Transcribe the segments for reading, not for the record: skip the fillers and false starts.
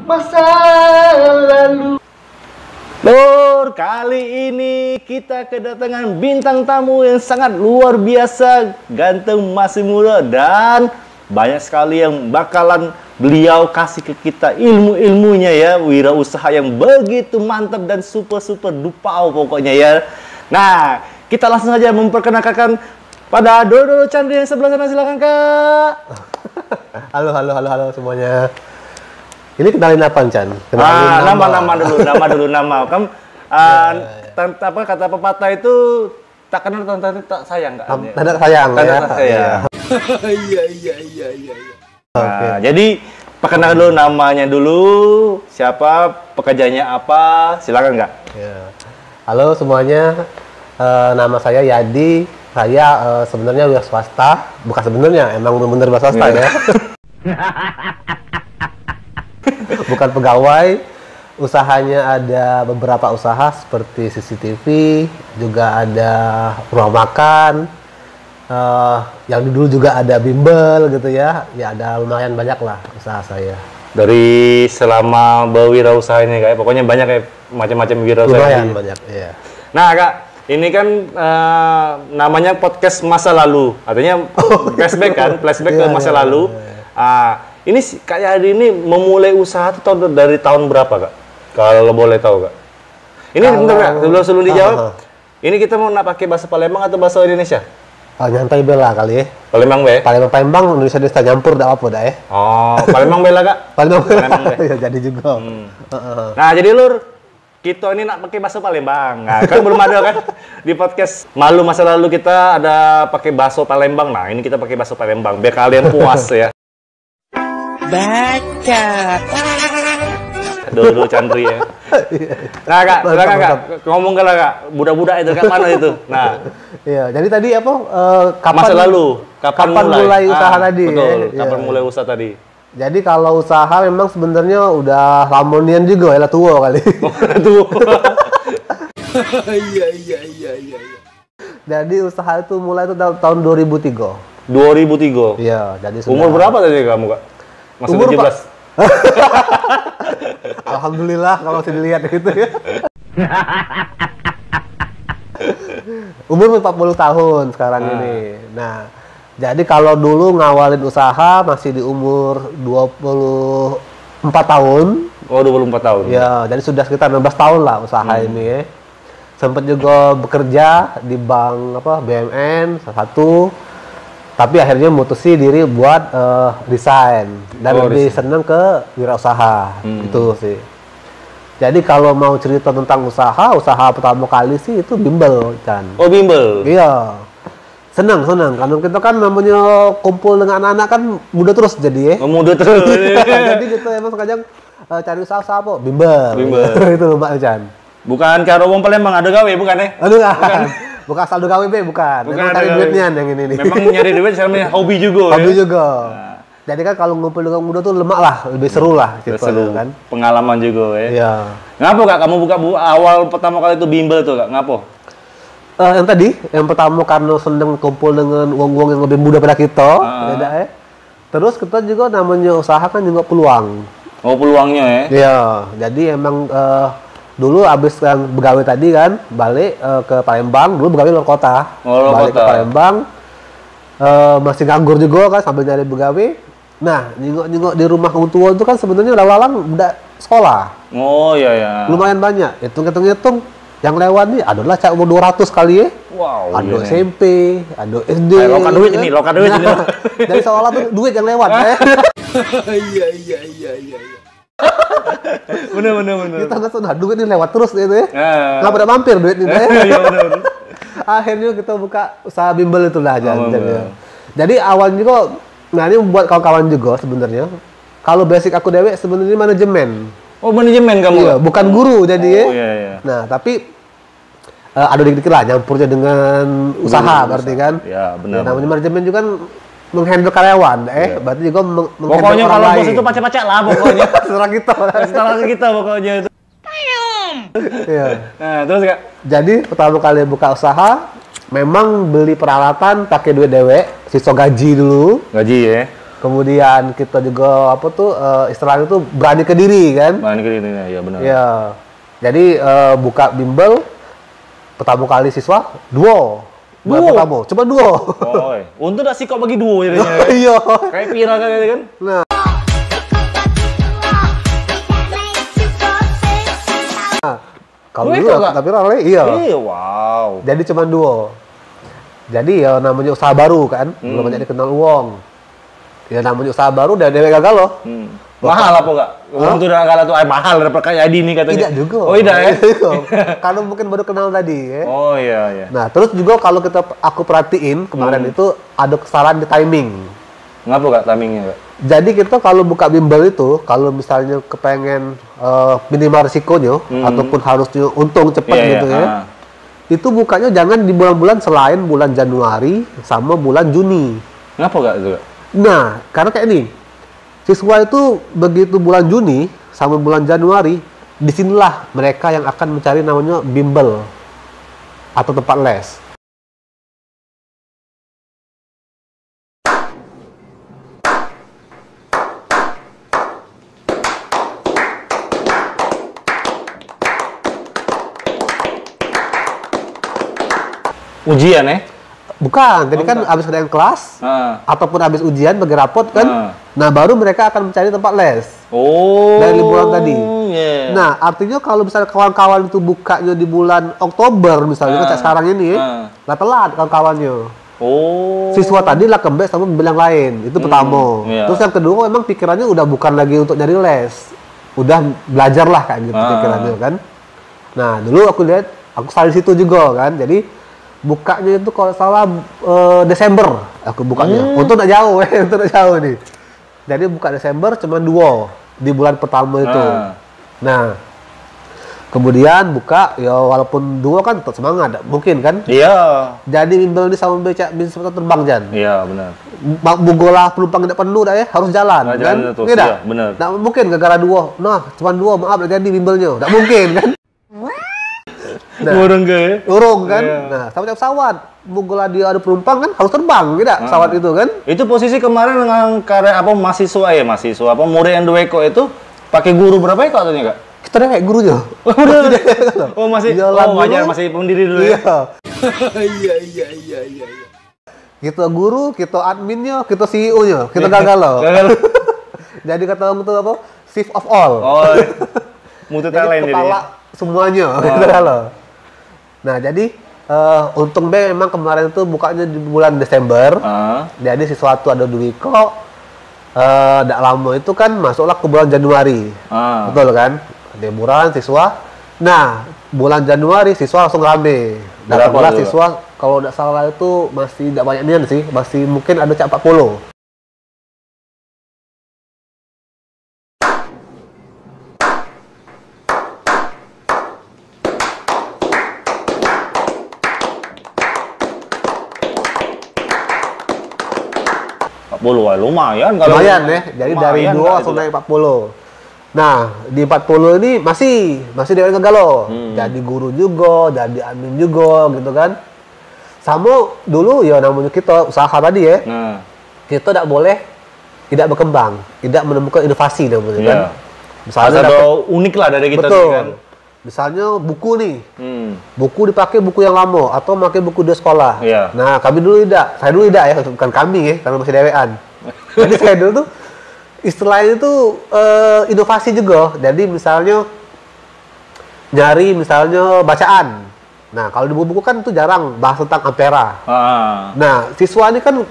masa lalu. Lur, kali ini kita kedatangan bintang tamu yang sangat luar biasa, ganteng, masih muda, dan banyak sekali yang bakalan beliau kasih ke kita ilmu-ilmunya ya, wirausaha yang begitu mantap dan super dupau pokoknya ya. Nah, kita langsung saja memperkenalkan pada Dodo Chandri yang sebelah sana, silakan Kak. Halo semuanya. Ini kenalin apa, Chan? Nama dulu. Kamu apa kata pepatah itu, tak kenal tak sayang enggak? Tak sayang ya. Iya. Nah, jadi perkenalkan dulu namanya dulu, siapa, pekerjaannya apa, silakan Kak. Ya. Halo semuanya. Nama saya Yadi. Saya sebenarnya wira swasta, bukan sebenarnya, emang bener-bener wira swasta ya. Bukan pegawai. Usahanya ada beberapa usaha seperti CCTV, juga ada rumah makan, yang dulu juga ada bimbel gitu ya. Ya ada lumayan banyak lah usaha saya. Dari selama berwirausaha ini Kak, pokoknya banyak ya, macam-macam wirausaha. Lumayan banyak, iya. Nah Kak, ini kan namanya podcast masa lalu, artinya flashback ke masa lalu. Ini Kak Yadi ini memulai usaha itu dari tahun berapa Kak? Kalau boleh tahu Kak. Ini bentar Kak, sebelum dijawab, ini kita mau pakai bahasa Palembang atau bahasa Indonesia? Nyantai bela kali ya. Palembang be? Palembang, Indonesia Desa nyampur, dah apa dah ya. Oh, Palembang bela Kak? Palembang be. Ya jadi juga. Nah jadi Lur, kita ini nak pakai bahasa Palembang. Nah, kan belum ada kan di podcast malu masa lalu kita ada pakai bahasa Palembang. Nah, ini kita pakai bahasa Palembang biar kalian puas ya. Baca. Dodo Chandri ya. Nah, Kak, silakan Kak. Ngomong Kak, budak-budak itu Kak, mana itu? Nah. Iya, jadi tadi apa kapan masa lalu, kapan mulai usaha tadi? Betul, ya? kapan mulai usaha tadi? Jadi kalau usaha memang sebenarnya udah lamonian juga ya, lah tua kali. Tua. Iya. Jadi usaha itu mulai itu tahun 2003. 2003. Iya, jadi sudah. Umur berapa tadi kamu Kak? Masih umur 17. Alhamdulillah kalau masih dilihat gitu ya. Umur 40 tahun sekarang ini. Nah, jadi kalau dulu ngawalin usaha masih di umur 24 tahun. Oh, 24 tahun. Ya, jadi sudah sekitar 16 tahun lah usaha ini ya. Sempat juga bekerja di bank BUMN salah satu. Tapi akhirnya mutusi diri buat resign dan lebih seneng ke wirausaha. Itu sih. Jadi kalau mau cerita tentang usaha pertama kali sih itu bimbel, Chan. Oh, bimbel. Iya. Senang. Karena kita kan namanya kumpul dengan anak-anak kan muda terus jadi ya. Oh, muda terus. Jadi gitu emang sekadang cari usaha apa? Bimbel. Itu Mbak Chan. Bukan cara wong Palembang ada gawe bukan ya? Aduh kan. Bukan saldo gawe bukan. Memang cari duitnya yang ini nih. Memang nyari duit sama hobi juga. Hobi juga. Jadi kan kalau ngumpul dengan muda tuh lemak lah, lebih seru lah gitu kan. Pengalaman juga ya. Iya. Ngapa Kak kamu buka awal pertama kali itu bimbel tuh Kak? Ngapa? Yang tadi, yang pertama karena seneng kumpul dengan wong-wong yang lebih muda pada kita, beda ya. Terus kita juga namanya usaha kan juga peluang. Oh, peluangnya ya. Iya, jadi emang dulu abis yang begawe tadi kan, balik ke Palembang, dulu begawe luar kota. Balik ke Palembang, masih nganggur juga kan sambil nyari begawe. Nah, nyingok di rumah orang tua itu kan sebenarnya lalang udah sekolah. Oh iya. Lumayan banyak. Hitung, yang lewat nih adalah cak umur 200 kali ya. Wow. Ada SMP, ada SD. Loka duit ini. Jadi seolah tuh duit yang lewat ya. Iya. Bener. Kita nggak sudah duit ini lewat terus gitu ya. Nggak pada mampir duit ini. Iya bener. Akhirnya kita buka usaha bimbel itulah aja. Jadi awalnya juga, nah ini buat kawan-kawan juga sebenarnya. Kalau basic aku dewek sebenarnya manajemen. Oh, manajemen kamu? Iya, bukan guru jadi ya. Oh iya. Nah tapi ada dikit-dikit lah nyampurnya dengan usaha berarti kan. Iya benar. Namanya manajemen juga kan menghandle karyawan, berarti juga pokoknya kalau bos itu pacak-pacak lah pokoknya. Setelah kita pokoknya itu. Iya. Nah, terus Kak. Jadi pertama kali buka usaha, memang beli peralatan pakai duit dewek, sisa gaji dulu. Gaji ya. Kemudian kita juga apa tuh istilahnya tuh berani ke diri kan? Berani ke diri, ya benar. Ya. Jadi buka bimbel pertama kali siswa duo. Pertama, cuma duo. Oh, untung tak sih kok bagi duo ya. Iya. Kayak viral kan? Nah. Kalau dulu tapi rame, iya. Iya, wow. Jadi cuma duo. Jadi ya namanya usaha baru kan, belum banyak dikenal uang. Ya namanya usaha baru dan dewek gagal loh. Mahal apa enggak? Uang tuh udah gagal tuh mahal daripada kayak Adi nih katanya. Tidak juga. Oh, tidak ya? Karena mungkin baru kenal tadi ya. Oh iya. Nah, terus juga kalau aku perhatiin kemarin itu ada kesalahan di timing. Ngapa enggak timingnya, Kak? Jadi kita kalau buka bimbel itu, kalau misalnya kepengen minimal risikonya ataupun harusnya untung cepat gitu ya. Itu bukanya jangan di bulan-bulan selain bulan Januari sama bulan Juni. Ngapa enggak itu, Kak? Nah, karena kayak ini. Siswa itu begitu bulan Juni sama bulan Januari, disinilah mereka yang akan mencari namanya bimbel atau tempat les. Ujian ya? Bukan, jadi kan habis kerjaan kelas ataupun habis ujian bagi rapot kan, nah baru mereka akan mencari tempat les. Oh. Dari liburan tadi. Yeah. Nah, artinya kalau misalnya kawan-kawan itu bukanya di bulan Oktober misalnya kan sekarang ini, lah telat kawan-kawannya. Oh. Siswa tadi lah kembali sama bimbel yang lain, itu pertama. Yeah. Terus yang kedua memang pikirannya udah bukan lagi untuk nyari les, udah belajar lah kayak gitu pikirannya kan. Nah, dulu aku lihat, aku salah di situ juga kan, jadi bukanya itu kalau salah Desember aku bukanya. Untuk tak jauh untuk tak jauh nih. Jadi buka Desember cuma 2 di bulan pertama itu. Nah, kemudian buka ya walaupun 2 kan tetap semangat, mungkin kan? Iya. Jadi bimbel ini sama becak bisa terbang Jan. Iya, benar. Bugolah penumpang tidak penuh dah ya, harus jalan kan? Iya, benar. Nah, mungkin gara-gara 2. Nah, cuma 2 maaf tak jadi bimbelnya. Tak mungkin kan? Nah, urung kan? Iya. Nah, sama pesawat. Bugolah dia ada penumpang kan harus terbang, tidak? Pesawat itu kan? Itu posisi kemarin dengan karya apa mahasiswa apa murid yang 2 ekor itu pakai guru berapa ekor katanya, Kak? Kita dewek gurunya. Oh, masih wajar masih pendiri dulu ya. Iya. Kita guru, kita adminnya, kita CEO-nya, kita gagal loh. Jadi kata orang itu apa? Chief of all. Oh. Mutu talent jadi kepala semuanya, gitu loh. Nah, jadi untung memang kemarin itu bukanya di bulan Desember. Jadi sesuatu ada dulu kok. Tidak lama itu kan masuklah ke bulan Januari. Betul kan? Liburan siswa. Nah, bulan Januari siswa langsung rame. Dan siswa kalau tidak salah itu masih tidak banyak nian sih, masih mungkin ada cak 40. Lumayan kalau lumayan ya. Jadi dari 2 langsung naik 40. Nah, di 40 ini masih dewan gagal. Jadi guru juga, jadi admin juga gitu kan. Sama dulu ya namanya kita usaha tadi ya. Kita tidak boleh tidak berkembang, tidak menemukan inovasi namanya kan. Misalnya ada unik lah dari kita kan. Misalnya buku nih. Buku dipakai buku yang lama atau pakai buku di sekolah. Nah, kami dulu tidak. Saya dulu tidak ya, bukan kami ya, karena masih dewean. Jadi saya dulu tuh istilahnya itu inovasi juga. Jadi misalnya nyari misalnya bacaan. Nah, kalau di buku kan itu jarang bahas tentang ampera. Nah, siswa ini kan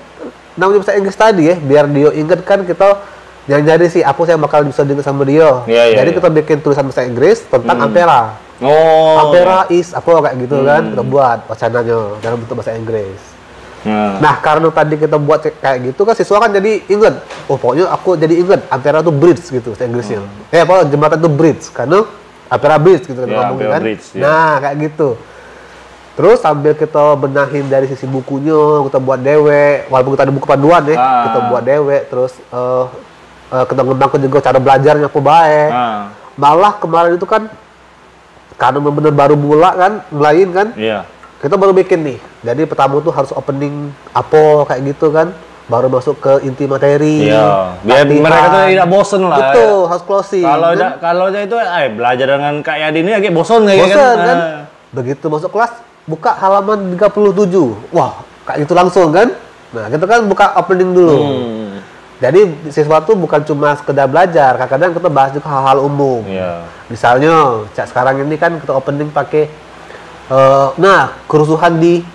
namanya bahasa Inggris tadi ya, biar dia ingat kan kita nyari sih apa yang bakal bisa dengar sama dia. Jadi kita bikin tulisan bahasa Inggris tentang ampera. Ampera is apa kayak gitu kan, kita buat wacananya dalam bentuk bahasa Inggris. Nah, karena tadi kita buat kayak gitu kan siswa kan jadi ingat. Oh, pokoknya aku jadi ingat ampera itu bridge gitu bahasa Inggrisnya. Apa jembatan itu bridge karena ampera bridge gitu ngomongin kan. Nah, kayak gitu. Terus sambil kita benahin dari sisi bukunya, kita buat dewek, walaupun kita ada buku panduan ya, kita buat dewek, terus kita ngembangkan juga cara belajarnya apa baik. Malah kemarin itu kan karena benar baru mulai kan, mulain kan. Kita baru bikin nih. Jadi pertama tuh harus opening apa kayak gitu kan. baru masuk ke inti materi. Iya, biar latihan. mereka tuh tidak bosen lah. Betul, harus closing. Kalau itu belajar dengan Kak Yadi ini agak bosen kayak Bosen kan? Begitu masuk kelas, buka halaman 37. Wah, kayak gitu langsung kan? Nah, kita kan buka opening dulu. Jadi siswa tuh bukan cuma sekedar belajar, kadang-kadang kita bahas juga hal-hal umum. Iya. Misalnya, sekarang ini kan kita opening pakai kerusuhan di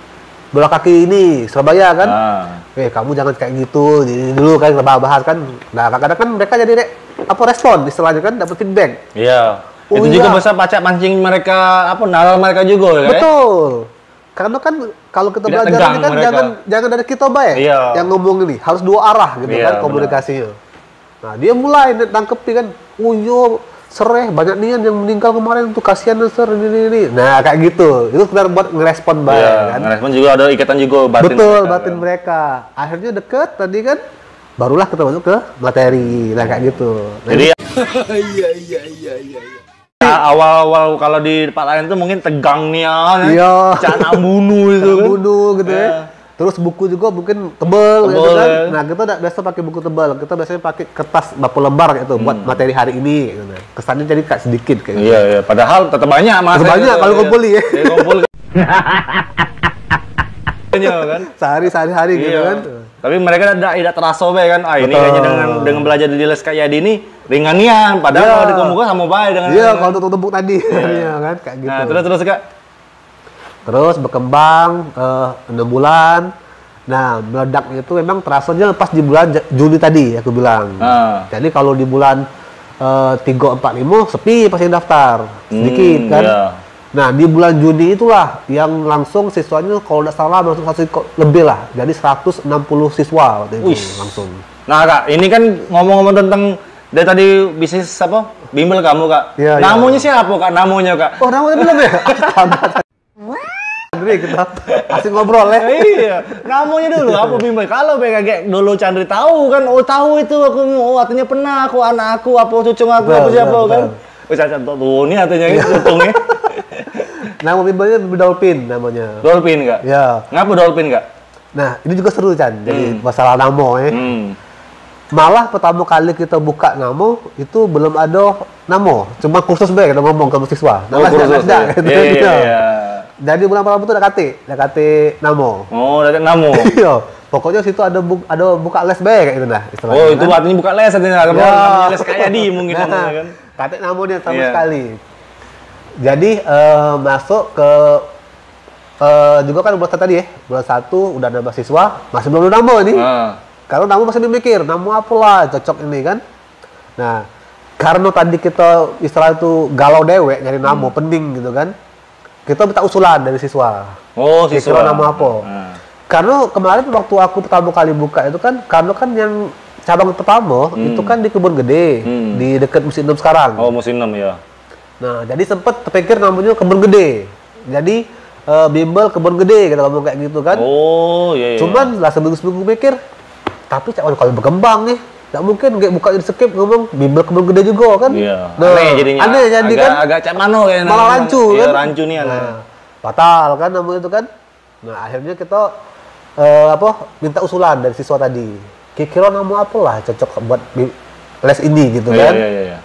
bola kaki ini Surabaya kan? Kamu jangan kayak gitu. Jadi dulu kan kita bahas kan. Nah, kadang-kadang kan mereka jadi respon istilahnya kan, dapat feedback. Iya. Itu juga bisa pacak mancing mereka nalar mereka juga ya. Betul. Karena kan kalau kita tidak belajar ini kan mereka. jangan dari kita baik yang ngomong ini, harus dua arah gitu kan komunikasinya. Benar. Nah, dia mulai nangkepi kan, sereh banyak nian yang meninggal kemarin tuh, kasihan ser ini. Nah, kayak gitu. Itu sekedar buat ngerespon baik kan. Ngerespon juga ada ikatan juga batin. Betul, mereka, batin mereka. Akhirnya deket tadi kan, barulah kita masuk ke materi. Nah, kayak gitu. Nah, jadi iya. Awal-awal kalau di tempat lain tuh mungkin tegang nih ya. Cana bunuh itu kan. Bunuh gitu ya. Terus buku juga mungkin tebel gitu kan. Nah, kita biasa pakai buku tebal. Kita biasanya pakai kertas berapa lembar gitu buat materi hari ini gitu. Kesannya jadi kayak sedikit kayak gitu. Iya. Padahal tetap banyak Mas. Tetap banyak kalau kumpul ya. Kumpul. Kan. Sehari-hari gitu kan. Tapi mereka tidak terasa kan. Ini kayaknya dengan belajar di les kayak Yadi ini ringanian. Padahal kalau dikumpulkan sama baik dengan. Iya, kalau tepuk tadi kan kayak gitu. Nah, terus Kak. Terus berkembang 6 bulan. Nah, meledaknya itu memang terasanya pas di bulan Juni tadi aku bilang. Jadi kalau di bulan 3, 4, 5 sepi pas yang daftar. Sedikit kan. Iya. Nah, di bulan Juni itulah yang langsung siswanya kalau tidak salah langsung lebih lah. Jadi 160 siswa waktu itu langsung. Nah, Kak, ini kan ngomong-ngomong tentang dari tadi bisnis bimbel kamu, Kak. Iya, namanya siapa, Kak? Namanya, Kak? Oh, namanya belum ya? Chandri, kita asik ngobrol ya. Iya, namanya dulu apa bimbel. Kalau kayak dulu Chandri tahu kan, tahu itu aku artinya pernah aku anak aku apa cucu aku apa siapa kan. Cacat tuh ini artinya itu untungnya. Nama bimbelnya Dolphin namanya. Dolphin Kak? Ya. Ngapa Dolphin Kak? Nah, ini juga seru Chan. Jadi masalah nama ya. Malah pertama kali kita buka nama itu belum ada nama, cuma kursus kita ngomong ke mahasiswa. Iya. Jadi bulan pertama itu udah KT nama. Oh, udah nama. Iya. Pokoknya situ ada buka les kayak gitu nah istilahnya. Oh, itu artinya buka les artinya. Namanya les kayak di mungkin namanya kan. KT namanya sama sekali. Jadi masuk ke juga kan bulan tadi ya. Bulan 1 udah ada mahasiswa, masih belum ada nama nih. Kalau nama masih dimikir, nama apalah cocok ini kan. Nah, karena tadi kita istilah itu galau dewek nyari nama penting gitu kan. Kita minta usulan dari siswa. Oh, siswa nama apa? Karena kemarin waktu aku pertama kali buka itu kan, karena kan yang cabang pertama itu kan di Kebun Gede, di dekat Musim 6 sekarang. Oh, Musim 6 ya. Nah, jadi sempet terpikir namanya Kebun Gede. Jadi bimbel Kebun Gede kita ngomong kayak gitu kan. Oh, iya. Cuman lah seminggu mikir, tapi kalau berkembang nih, nggak mungkin kayak buka di skip ngomong bimbel Kebun Gede juga kan. Iya. Nah, aneh jadinya. Aneh jadi kan. Agak cak mano kayaknya. Malah rancu kan. Iya, rancu nih aneh. Batal kan namanya itu kan. Nah, akhirnya kita minta usulan dari siswa tadi. Kira-kira nama apa lah cocok buat les ini gitu kan. Iya.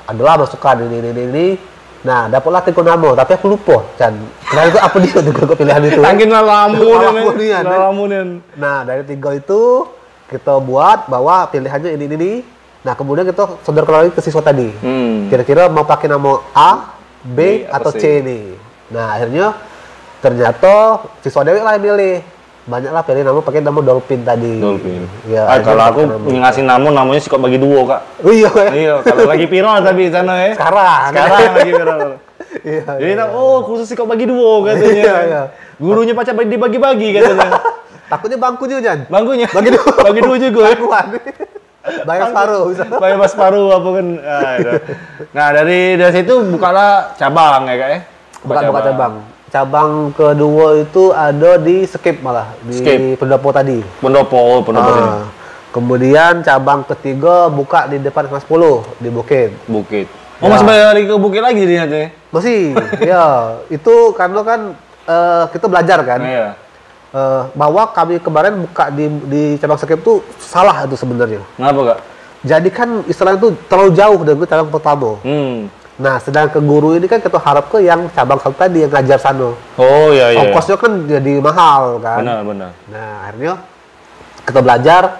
Adalah masukan ini. Nah, dapatlah 3 nama, tapi aku lupa, Chan. Karena itu apa dia juga pilihan itu. Tangkin lamunin. Nah, dari 3 itu kita buat bahwa pilihannya ini. Nah, kemudian kita sodorkan lagi ke siswa tadi. Kira-kira mau pakai nama A, B, atau C ini. Nah, akhirnya ternyata siswa Dewi lah yang milih. Banyaklah pilih nama pakai nama Dolphin tadi. Dolphin. Ya, kalau aku ngasih namanya sih kok bagi 2, Kak. Oh iya. Iya, kalau lagi viral tapi sana ya. Sekarang lagi viral. Iya. Jadi khusus sih kok bagi 2 katanya. Iya. Gurunya pacak dibagi-bagi katanya. Takutnya bangkunya, Jan. Bangkunya. Bagi 2 juga. Bayar separuh bisa. Bayar separuh apa kan. Nah, dari situ bukalah cabang ya, Kak ya. Buka cabang. Cabang kedua itu ada di Skip malah di Pendopo tadi. Pendopo. Kemudian cabang ketiga buka di depan kelas 10 di Bukit. Oh, ya. Masih balik ke Bukit lagi jadinya? Masih. Ya, itu karena kan kita belajar kan. Iya. bahwa kami kemarin buka di cabang skip tuh salah itu sebenarnya. Kenapa Kak? Jadi kan istilahnya itu terlalu jauh dari cabang pertama. Nah, sedangkan guru ini kan kita harap ke yang cabang satu tadi yang ngajar sana. Oh iya iya. Ongkosnya kan jadi mahal kan. Benar. Nah, akhirnya kita belajar,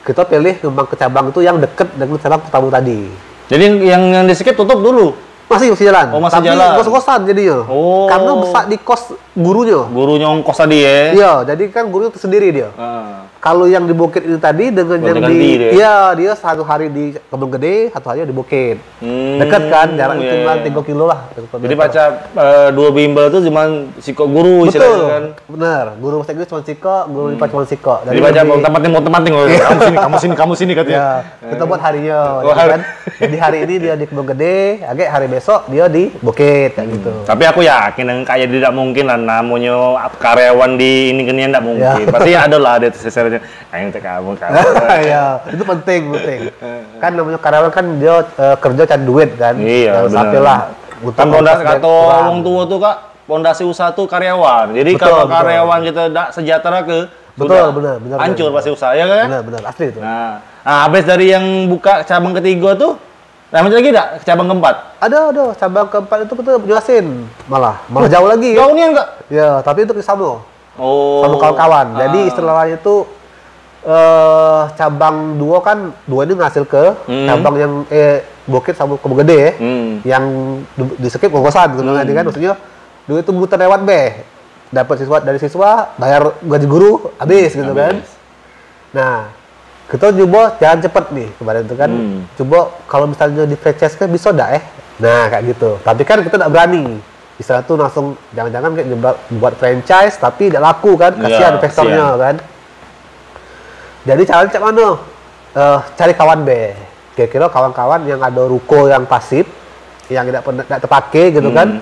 kita pilih memang ke cabang itu yang deket dengan cabang pertama tadi. Jadi yang di skip tutup dulu. Masih jalan. Oh, masih tapi jalan. kos-kosan jadinya. Oh. Karena besar di kos gurunya. Gurunya ongkos tadi ya. Iya, jadi kan gurunya tersendiri dia. Kalau yang di Bukit ini tadi dengan yang di dia satu hari di Kebun Gede, satu hari di Bukit. Dekat kan, jaraknya cuma 3 kilo lah. Jadi baca dua bimbel itu cuma siko guru istilahnya kan. Bener, guru bahasa Inggris cuma siko, guru IPA cuma siko. Jadi baca mau tematin kamu sini katanya. Ya, kita buat harinya, kan. Jadi hari ini dia di Kebun Gede, agak hari besok dia di Bukit kayak gitu. Tapi aku yakin dengan kayak tidak mungkin lah namanya karyawan di ini gini tidak mungkin. Pasti ada lah ada sesernya. Ayo kamu. Ya, itu penting. Kan namanya karyawan kan dia kerja cari duit kan. Iya, sampailah. Kan pondasi kata orang tua tuh Kak, pondasi usaha tuh karyawan. Jadi kalau karyawan kita tidak sejahtera benar. Hancur pasti usaha ya kan? Benar, asli itu. Nah, habis dari yang buka cabang ketiga tuh, lanjut lagi enggak cabang keempat? Ada. Cabang keempat itu kita jelasin. Malah jauh lagi. Jauh nih enggak? Ya, tapi itu sama. Sama kawan-kawan. Jadi istilahnya itu cabang 2 kan 2 ini ngasil ke cabang yang Bukit sama Kebun Gede ya. Yang di skip kos-kosan gitu kan. Maksudnya dulu itu muter lewat dapat siswa bayar gaji guru habis gitu kan. Nah, kita coba jalan cepet nih kemarin itu kan. Coba kalau misalnya di franchise kan bisa enggak Nah, kayak gitu. Tapi kan kita enggak berani. Istilah tuh langsung jangan-jangan kayak buat franchise tapi tidak laku kan. Kasihan investornya kan. Jadi caranya cek mana? Cari kawan kira-kira kawan-kawan yang ada ruko yang pasif, yang tidak terpakai gitu kan.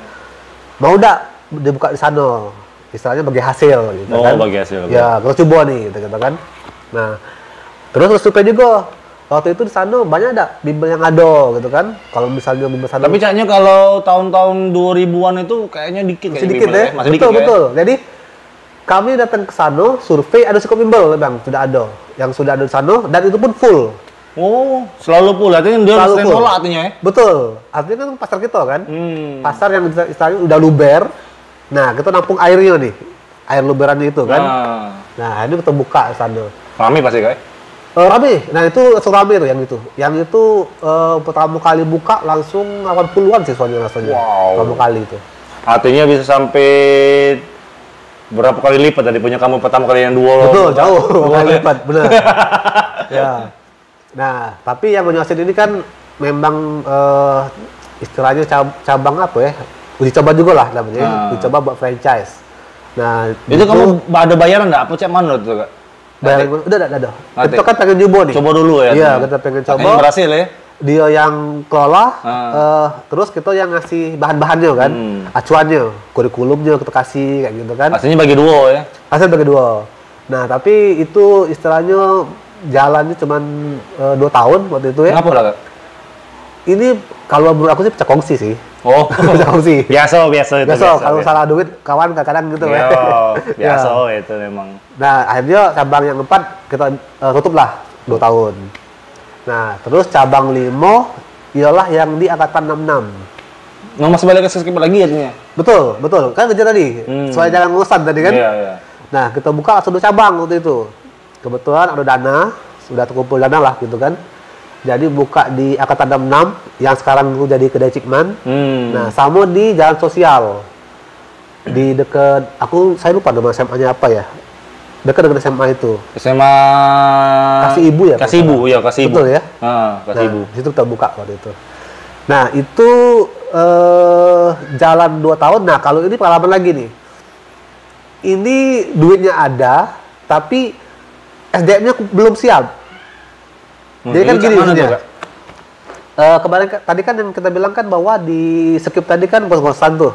Mau enggak dibuka di sana? Istilahnya bagi hasil gitu kan. Bagi hasil. Ya, kita coba nih gitu kan. Nah, terus survei juga. Waktu itu di sana banyak enggak bimbel yang ada gitu kan. Kalau misalnya bimbel sana. Tapi kayaknya kalau tahun-tahun 2000-an itu kayaknya dikit masih dikit ya. Masih betul. Jadi kami datang ke sana, survei ada cukup bimbel Bang, sudah ada. Yang sudah ada di sana dan itu pun full. Oh, selalu full. Artinya dia sering nolak artinya ya? Betul. Artinya kan pasar kita kan. Pasar yang istilahnya udah luber. Nah, kita nampung airnya nih. Air luberannya itu kan. Nah, ini kita buka sana. Rame pasti kayak? Rame. Nah, itu rame tuh yang itu. Yang itu pertama kali buka langsung 80-an siswanya rasanya. Wow. Pertama kali itu. Artinya bisa sampai berapa kali lipat dari punya kamu pertama kali yang 2? Betul, jauh. Kali lipat, benar. Ya. Nah, tapi yang menyosin ini kan memang istilahnya cabang apa ya? Uji coba juga lah namanya. Uji coba buat franchise. Nah, itu kamu ada bayaran nggak? Apa cek mana tuh Kak? Bayaran udah ada. Kita kan pengen coba nih. Coba dulu ya. Iya, kita pengen coba. Yang berhasil ya. Dia yang kelola, terus kita yang ngasih bahan-bahannya kan, acuannya, kurikulumnya kita kasih kayak gitu kan. Hasilnya bagi 2 ya? Hasil bagi 2. Nah, tapi itu istilahnya jalannya cuma 2 tahun waktu itu ya. Kenapa lah Kak? Ini kalau menurut aku sih pecah kongsi sih. Oh, pecah kongsi. Biasa itu. Biasa kalau salah duit kawan kadang-kadang gitu ya. Biasa itu memang. Nah, akhirnya cabang yang 4 kita tutup lah 2 tahun. Nah, terus cabang 5 ialah yang di angkatan 66. Masih balik ke skip lagi artinya? Betul. Kan kerja tadi. Soal jalan ngosan tadi kan? Iya. Nah, kita buka langsung 2 cabang waktu itu. Kebetulan ada dana, sudah terkumpul dana lah gitu kan. Jadi buka di angkatan 66 yang sekarang itu jadi kedai Cikman. Nah, sama di Jalan Sosial. Di dekat saya lupa nama SMA-nya apa ya. Dekat dengan SMA itu. SMA Kasih Ibu ya? Kasih Ibu. Betul ya? Kasih Ibu. Di situ kita buka waktu itu. Nah, itu jalan 2 tahun. Nah, kalau ini pengalaman lagi nih. Ini duitnya ada, tapi SDM-nya belum siap. Jadi kan gini maksudnya. Kemarin tadi kan yang kita bilang kan bahwa di skip tadi kan kos-kosan tuh.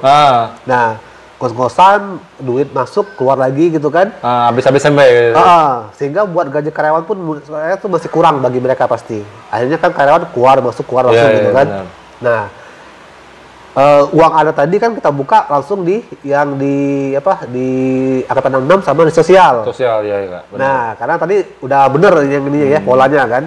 Nah, kos-kosan, duit masuk, keluar lagi gitu kan. Habis-habisan baik. Sehingga buat gaji karyawan pun menurut saya itu masih kurang bagi mereka pasti. Akhirnya kan karyawan keluar masuk gitu kan. Benar. Nah, uang ada tadi kan kita buka langsung di yang di apa di angkatan 66 sama di sosial. Sosial ya, Kak. Benar. Nah, karena tadi udah bener yang ini ya polanya kan.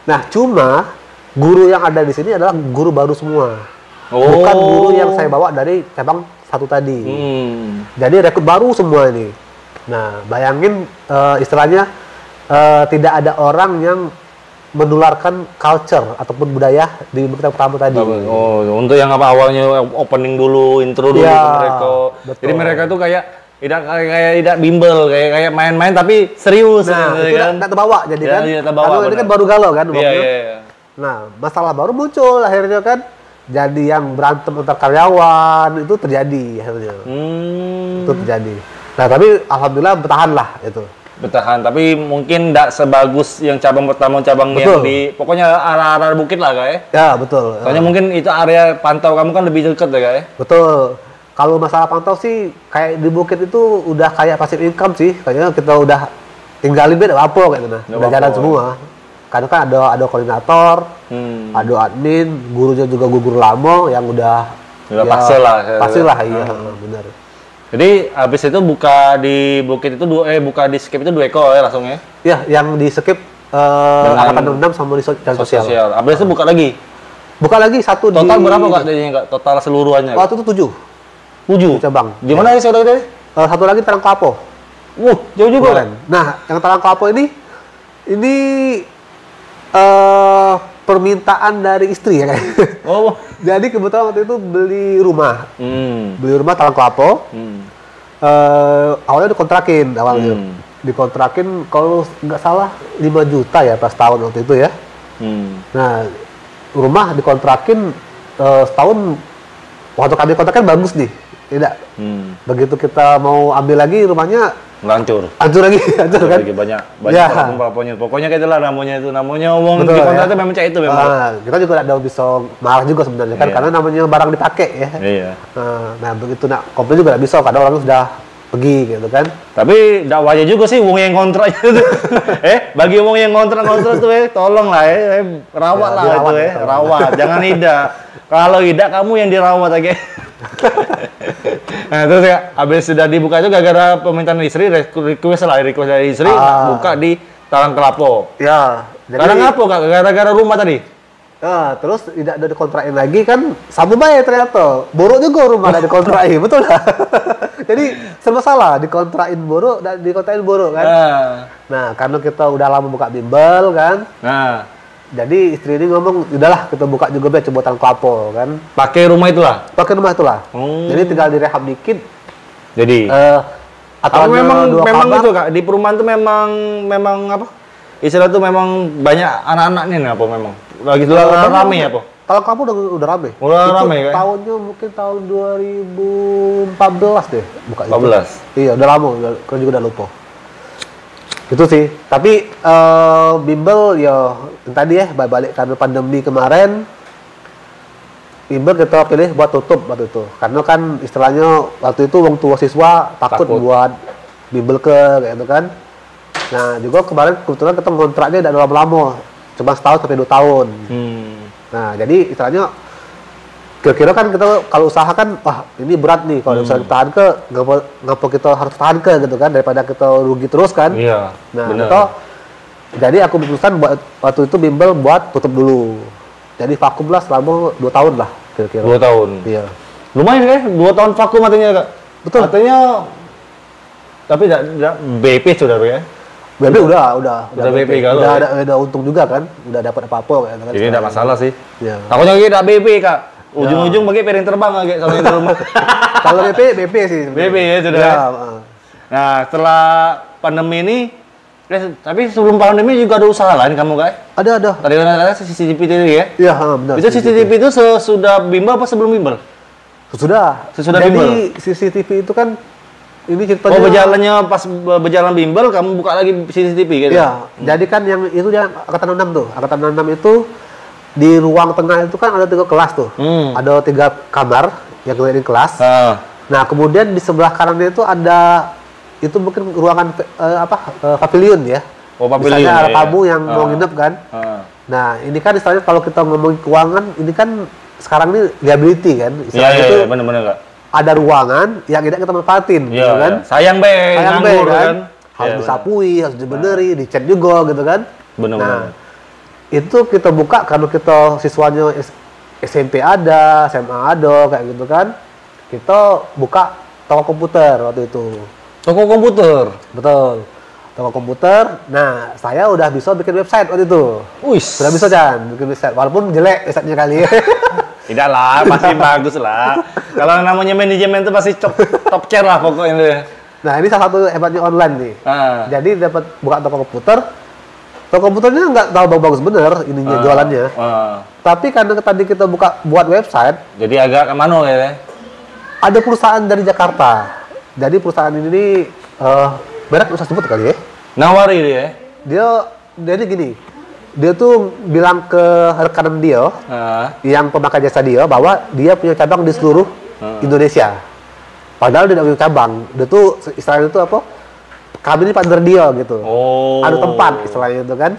Nah, cuma guru yang ada di sini adalah guru baru semua. Bukan guru yang saya bawa dari cabang satu tadi. Jadi rekrut baru semua ini. Nah, bayangin istilahnya tidak ada orang yang menularkan culture ataupun budaya di kita pertama tadi. Oh, untuk yang apa awalnya opening dulu, intro dulu ya, ke mereka. betul. Jadi mereka tuh kayak bimbel, kayak main-main tapi serius. Nah, itu kan? tidak terbawa jadi Ya, kan. iya, terbawa, Karena ini benar. kan baru galau kan. Iya, iya. Nah, masalah baru muncul akhirnya kan. Jadi yang berantem antar karyawan itu terjadi akhirnya. Itu terjadi. Nah, tapi alhamdulillah bertahan lah itu. Bertahan, tapi mungkin tidak sebagus yang cabang pertama, cabang yang di pokoknya arah-arah bukit lah, Kak ya. Ya, betul. Soalnya mungkin itu area pantau kamu kan lebih dekat ya, Kak ya. Betul. Kalau masalah pantau sih kayak di bukit itu udah kayak passive income sih. Kayaknya kita udah tinggalin bed apa gitu nah. Udah jalan semua. Karena kan ada koordinator, ada admin, gurunya juga guru lama yang udah pasti lah. Pasti lah, iya, benar. Jadi habis itu buka di bukit itu buka di skip itu 2 ekor ya langsung ya. Ya, yang di skip angkatan 66 sama di sosial. Habis itu buka lagi. Buka lagi satu Total di berapa Kak jadinya Kak? Total seluruhannya? Waktu itu 7 cabang. Di Ya. mana ya saudara tadi? Satu lagi Tarang Kelapo. Jauh juga kan? Nah, yang Tarang Kelapo ini permintaan dari istri ya kan. Oh. Jadi kebetulan waktu itu beli rumah. Beli rumah Tarang Kelapo. Awalnya dikontrakin awalnya. Dikontrakin kalau nggak salah 5 juta ya pas tahun waktu itu ya. Nah, rumah dikontrakin setahun. Waktu kami kontrakan bagus nih. Tidak. Begitu kita mau ambil lagi rumahnya Hancur lagi, hancur kan? Lagi banyak Ya. pokoknya kayak itulah namanya omong di Betul, kontraknya ya. memang kayak itu memang. Kita juga ada bisa marah juga sebenarnya kan, Iya. karena namanya barang dipakai ya. Iya. Nah, begitu nak komplain juga nggak bisa, kadang orang sudah pergi gitu kan. Tapi tidak wajar juga sih wong yang kontrak itu. Bagi wong yang kontrak tuh tolong lah rawat Ya, lah dirawat itu ya, tolong. rawat. Jangan ida. Kalau ida kamu yang dirawat aja. Nah, terus ya habis sudah dibuka itu gara-gara permintaan istri, request dari istri buka di Tarang Kelapo. Ya. Karena apa Kak? Gara-gara rumah tadi. Terus tidak ada dikontrakin lagi kan, sama bayar ternyata. Borok juga rumah ada dikontrakin, betul lah. Jadi serba salah, dikontrakin borok dan dikontrakin borok kan. Nah, karena kita udah lama buka bimbel kan. Jadi istri ini ngomong, udahlah kita buka juga be coba Tarang Kelapo kan. Pakai rumah itulah. Pakai rumah itulah. Jadi tinggal direhab dikit. Jadi atau tapi memang kamar. itu Kak, di perumahan tuh memang apa? Istilah tuh memang banyak anak-anaknya nih apa memang? Lagi tuh rame apa? Kalau kamu udah rame. Udah Itu rame kan? Tahunnya mungkin tahun 2014 deh buka 14. itu. Iya, udah lama, kan juga udah lupa. Itu sih. Tapi bimbel ya tadi ya balik karena pandemi kemarin, bimbel kita pilih buat tutup waktu itu. Karena kan istilahnya waktu itu wong tua siswa takut buat bimbel kayak gitu kan. Nah, juga kemarin kebetulan kita kontraknya tidak lama-lama, cuma setahun sampai 2 tahun. Nah, jadi istilahnya kira-kira kan kita kalau usaha kan, wah ini berat nih kalau misalnya tahan ke, ngapa kita harus tahan ke gitu kan, daripada kita rugi terus kan. Iya. Nah, bener. jadi aku memutuskan buat waktu itu bimbel buat tutup dulu. Jadi vakum lah selama 2 tahun lah kira-kira. 2 tahun. Iya. Lumayan kan? 2 tahun vakum artinya Kak. Betul. Artinya tapi tidak BP sudah ya. BP udah BP kalau udah untung juga kan, udah dapat apa-apa kan. Jadi tidak masalah sih. Iya. Takutnya kita BP Kak. Ujung-ujung pakai piring terbang lagi kalau di rumah. Kalau BP sih. BP ya sudah. Ya, Nah, setelah pandemi ini tapi sebelum pandemi juga ada usaha lain kamu Kak? ada. Tadi kan ada CCTV itu ya? Iya, benar. Itu CCTV itu sesudah bimbel apa sebelum bimbel? Sesudah Jadi bimbel. CCTV itu kan ini ceritanya. Berjalannya pas berjalan bimbel kamu buka lagi CCTV gitu? Iya, jadi kan yang itu yang angkatan 66 tuh. Angkatan 66 itu di ruang tengah itu kan ada 3 kelas tuh. Ada 3 kamar yang ngeliatin kelas. Nah, kemudian di sebelah kanannya itu ada itu mungkin ruangan pavilion ya. Oh, pavilion. Misalnya ada ya, tamu yang mau nginep kan. Nah, ini kan istilahnya kalau kita ngomongin keuangan, ini kan sekarang ini liability kan, Iya, istilahnya iya, itu iya, bener-bener Kak. ada ruangan yang tidak kita manfaatin, Iya, gitu kan? iya. Sayang be, Sayang be, nganggur kan? kan. Harus Iya, disapui, harus dibeneri, dicat juga gitu kan? Bener-bener. Nah, itu kita buka karena kita siswanya SMP ada, SMA ada, kayak gitu kan? Kita buka toko komputer waktu itu. Toko komputer. Betul. Toko komputer. Nah, saya udah bisa bikin website waktu itu. Wih. Sudah bisa Chan, bikin website. Walaupun jelek websitenya kali. Tidak lah, pasti bagus lah. Kalau namanya manajemen itu pasti top tier lah pokoknya deh. Nah, ini salah satu hebatnya online nih. Ah. Jadi dapat buka toko komputer. Toko komputernya nggak tahu bagus bener ininya jualannya. Tapi karena tadi kita buat website, jadi agak manual ya. ada perusahaan dari Jakarta. Jadi perusahaan ini merek usah sebut kali ya. Nawari dia. Jadi gini, dia tuh bilang ke rekanan dia yang pemakai jasa dia bahwa dia punya cabang di seluruh Indonesia. Padahal dia tidak punya cabang. Dia tuh istilahnya itu apa? Kami ini partner dia gitu. Ada tempat istilahnya itu kan.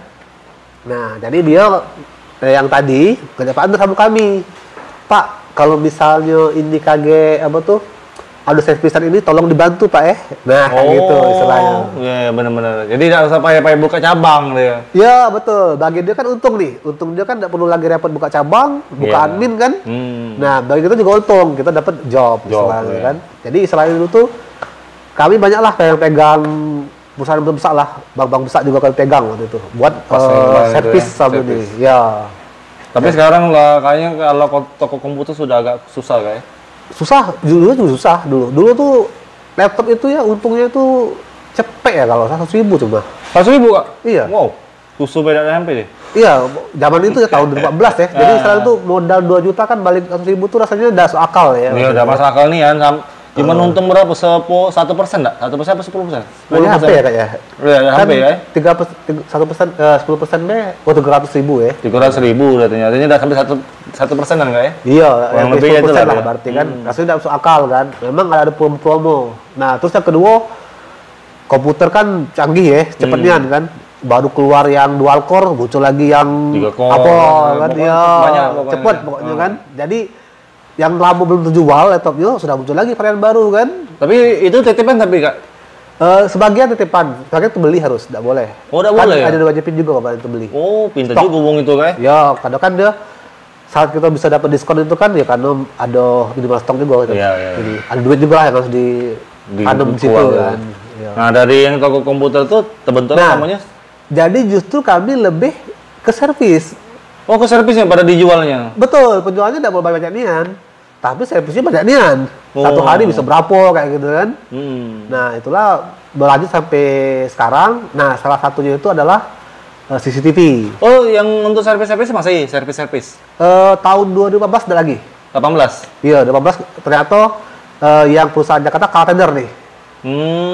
Nah, jadi dia yang tadi kerja partner sama kami. Pak, kalau misalnya ini kage apa tuh? Ada servisan ini tolong dibantu Pak Nah, kayak gitu istilahnya. Iya, benar-benar. Jadi tidak usah payah-payah buka cabang dia. Ya, betul. Bagi dia kan untung nih. Untung dia kan tidak perlu lagi repot buka cabang, buka admin kan. Nah, bagi kita juga untung. Kita dapat job istilahnya kan. Jadi istilahnya dulu tuh kami banyak lah kayak yang pegang perusahaan besar lah. Bank-bank besar juga kami pegang waktu itu. Buat servis sama ini. Ya. Tapi sekarang lah kayaknya kalau toko komputer sudah agak susah kayak. Susah, dulu juga susah dulu tuh laptop itu ya untungnya itu cepet ya kalau 100.000 cuma. 100.000 Kak? Iya. Wow, susu beda SMP deh. Iya, zaman itu ya tahun 2014 ya. Jadi sekarang tuh modal 2 juta kan balik 100.000 tuh rasanya udah masuk akal ya. Iya, udah masuk akal nih kan. Cuman untung berapa? 1% enggak? 1% apa 10%? 10%. HP ya kayaknya. Iya, HP ya. 1%, 10% deh, 300.000 ya. 300.000 katanya. Artinya udah sampai 1% kan kayak? Iya, yang lebih itu lah. Berarti kan rasanya udah masuk akal kan. Memang ada promo. Nah, terus yang kedua komputer kan canggih ya, cepetnya kan. Baru keluar yang dual core, muncul lagi yang apa kan ya, cepet pokoknya kan. Jadi yang lama belum terjual laptopnya sudah muncul lagi varian baru kan. Tapi itu titipan tapi Kak? Sebagian titipan, sebagian itu beli harus, tidak boleh. Oh, tidak boleh ya? Ada diwajibin juga kalau itu beli. Oh, pintar juga hubung itu kayak? Ya, kadang kan dia saat kita bisa dapat diskon itu kan ya karena ada minimal stok juga gitu. Iya. Jadi ada duit juga lah yang harus ditanam di situ kan. Ya. Nah, dari yang toko komputer tuh terbentuk namanya? Jadi justru kami lebih ke servis. Oh, ke servisnya pada dijualnya? Betul, penjualnya tidak boleh banyak nian. Tapi servisnya banyak nian. Satu hari bisa berapa kayak gitu kan. Nah, itulah berlanjut sampai sekarang. Nah, salah satunya itu adalah CCTV. Oh, yang untuk servis-servis masih servis-servis? Tahun 2015 ada lagi. 18? Iya, 2015 ternyata yang perusahaan Jakarta kalah tender nih.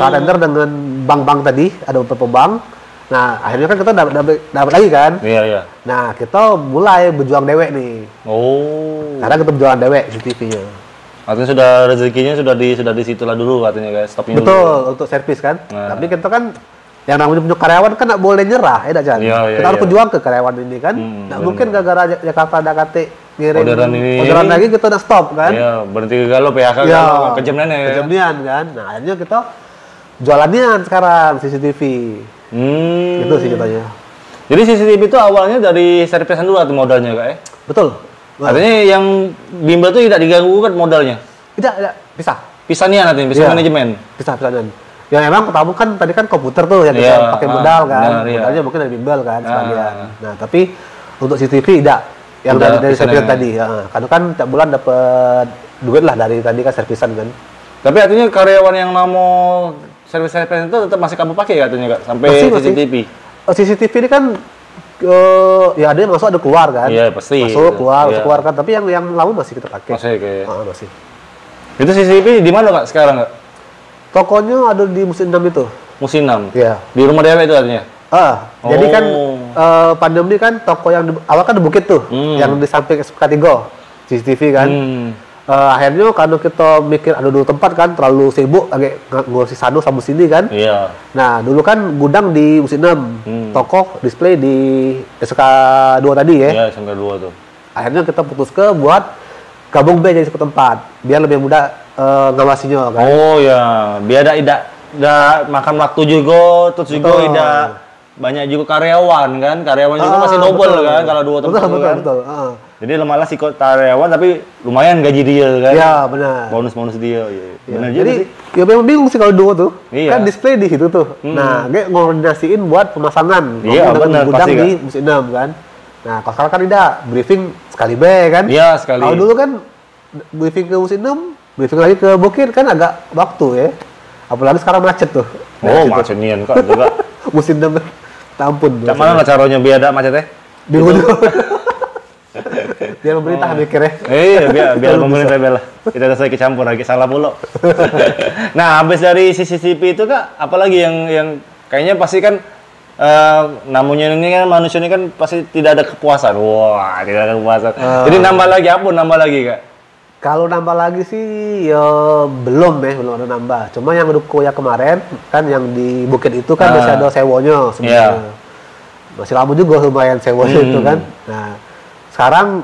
Kalah tender dengan bank-bank tadi, ada beberapa bank. Nah, akhirnya kan kita dapat lagi kan? Iya. Nah, kita mulai berjuang dewek nih. Oh. Karena kita berjuang dewek CCTV-nya. Artinya sudah rezekinya sudah di situ lah dulu katanya guys, stopnya betul dulu. Untuk servis kan. Tapi kita kan yang namanya punya karyawan kan nggak boleh nyerah, ya Jan. Kita harus berjuang ke karyawan ini kan. Nggak mungkin gara-gara Jakarta ada kate ngirim orderan lagi kita udah stop kan. Iya, berarti galau PHK galau kejamnya ya. Kejamnian kan. Nah, akhirnya kita jualannya sekarang CCTV. Itu sih katanya. Jadi CCTV itu awalnya dari servisan dulu atau modalnya Kak ya? Betul. Artinya yang bimbel itu tidak diganggu kan modalnya? Tidak, pisah. Pisah nih nanti, pisah manajemen. Pisah nih. Ya emang pertama kan tadi kan komputer tuh yang kita pakai modal kan. Modalnya mungkin dari bimbel kan sebagian. Nah, tapi untuk CCTV tidak. Yang dari servisan tadi. Karena kan tiap bulan dapat duit lah dari tadi kan servisan kan. Tapi artinya karyawan yang mau servis-servis itu tetap masih kamu pakai katanya Kak? Sampai CCTV? CCTV ini kan ya ada yang masuk ada keluar kan. Iya pasti. Masuk keluar kan. Tapi yang lama masih kita pakai. Masih kayak. Masih. Itu CCTV di mana Kak sekarang Kak? Tokonya ada di Musim 6 itu. Musim 6? Iya. Di rumah dewe itu artinya? Jadi kan pandemi kan toko yang awal kan di Bukit tuh, yang di samping SPK 3 CCTV kan. Akhirnya karena kita mikir ada dulu tempat kan terlalu sibuk agak ngurusin sana sama sini kan. Iya. Nah, dulu kan gudang di Musim 6, toko display di SK 2 tadi ya. Iya, SK 2 tuh. Akhirnya kita putus ke buat gabung B jadi satu tempat biar lebih mudah ngawasinya kan. Oh ya, biar tidak makan waktu juga, terus juga tidak banyak juga karyawan kan, karyawan juga masih double kan kalau 2 tempat kan. Betul. Jadi malah si karyawan tapi lumayan gaji dia kan. Iya benar. Bonus dia. Ya. Benar juga Jadi sih. ya memang bingung sih kalau duo tuh. Iya. Kan display di situ tuh. Nah, kayak ngoordinasiin buat pemasangan. Iya benar gudang pasti di musim 6 kan. Nah, kalau sekarang kan tidak briefing sekali B kan. Iya sekali. Kalau dulu kan briefing ke musim 6, briefing lagi ke Bukit kan agak waktu ya. Apalagi sekarang macet tuh. Oh, macet nian kok juga. Musim 6 tampun. Cak mana lah caranya biar ada macetnya? Bingung juga. Biar pemerintah mikir ya. Iya, biar pemerintah bela. Kita selesai kecampur lagi salah mulu. Nah, habis dari CCTV itu Kak, apalagi yang kayaknya pasti kan namanya ini kan manusia ini kan pasti tidak ada kepuasan. Wah, tidak ada kepuasan. Jadi nambah lagi Kak. Kalau nambah lagi sih ya belum ada nambah. Cuma yang Duko ya kemarin kan yang di Bukit itu kan masih ada sewonya sebenarnya. Masih lama juga lumayan sewonya itu kan. Nah, sekarang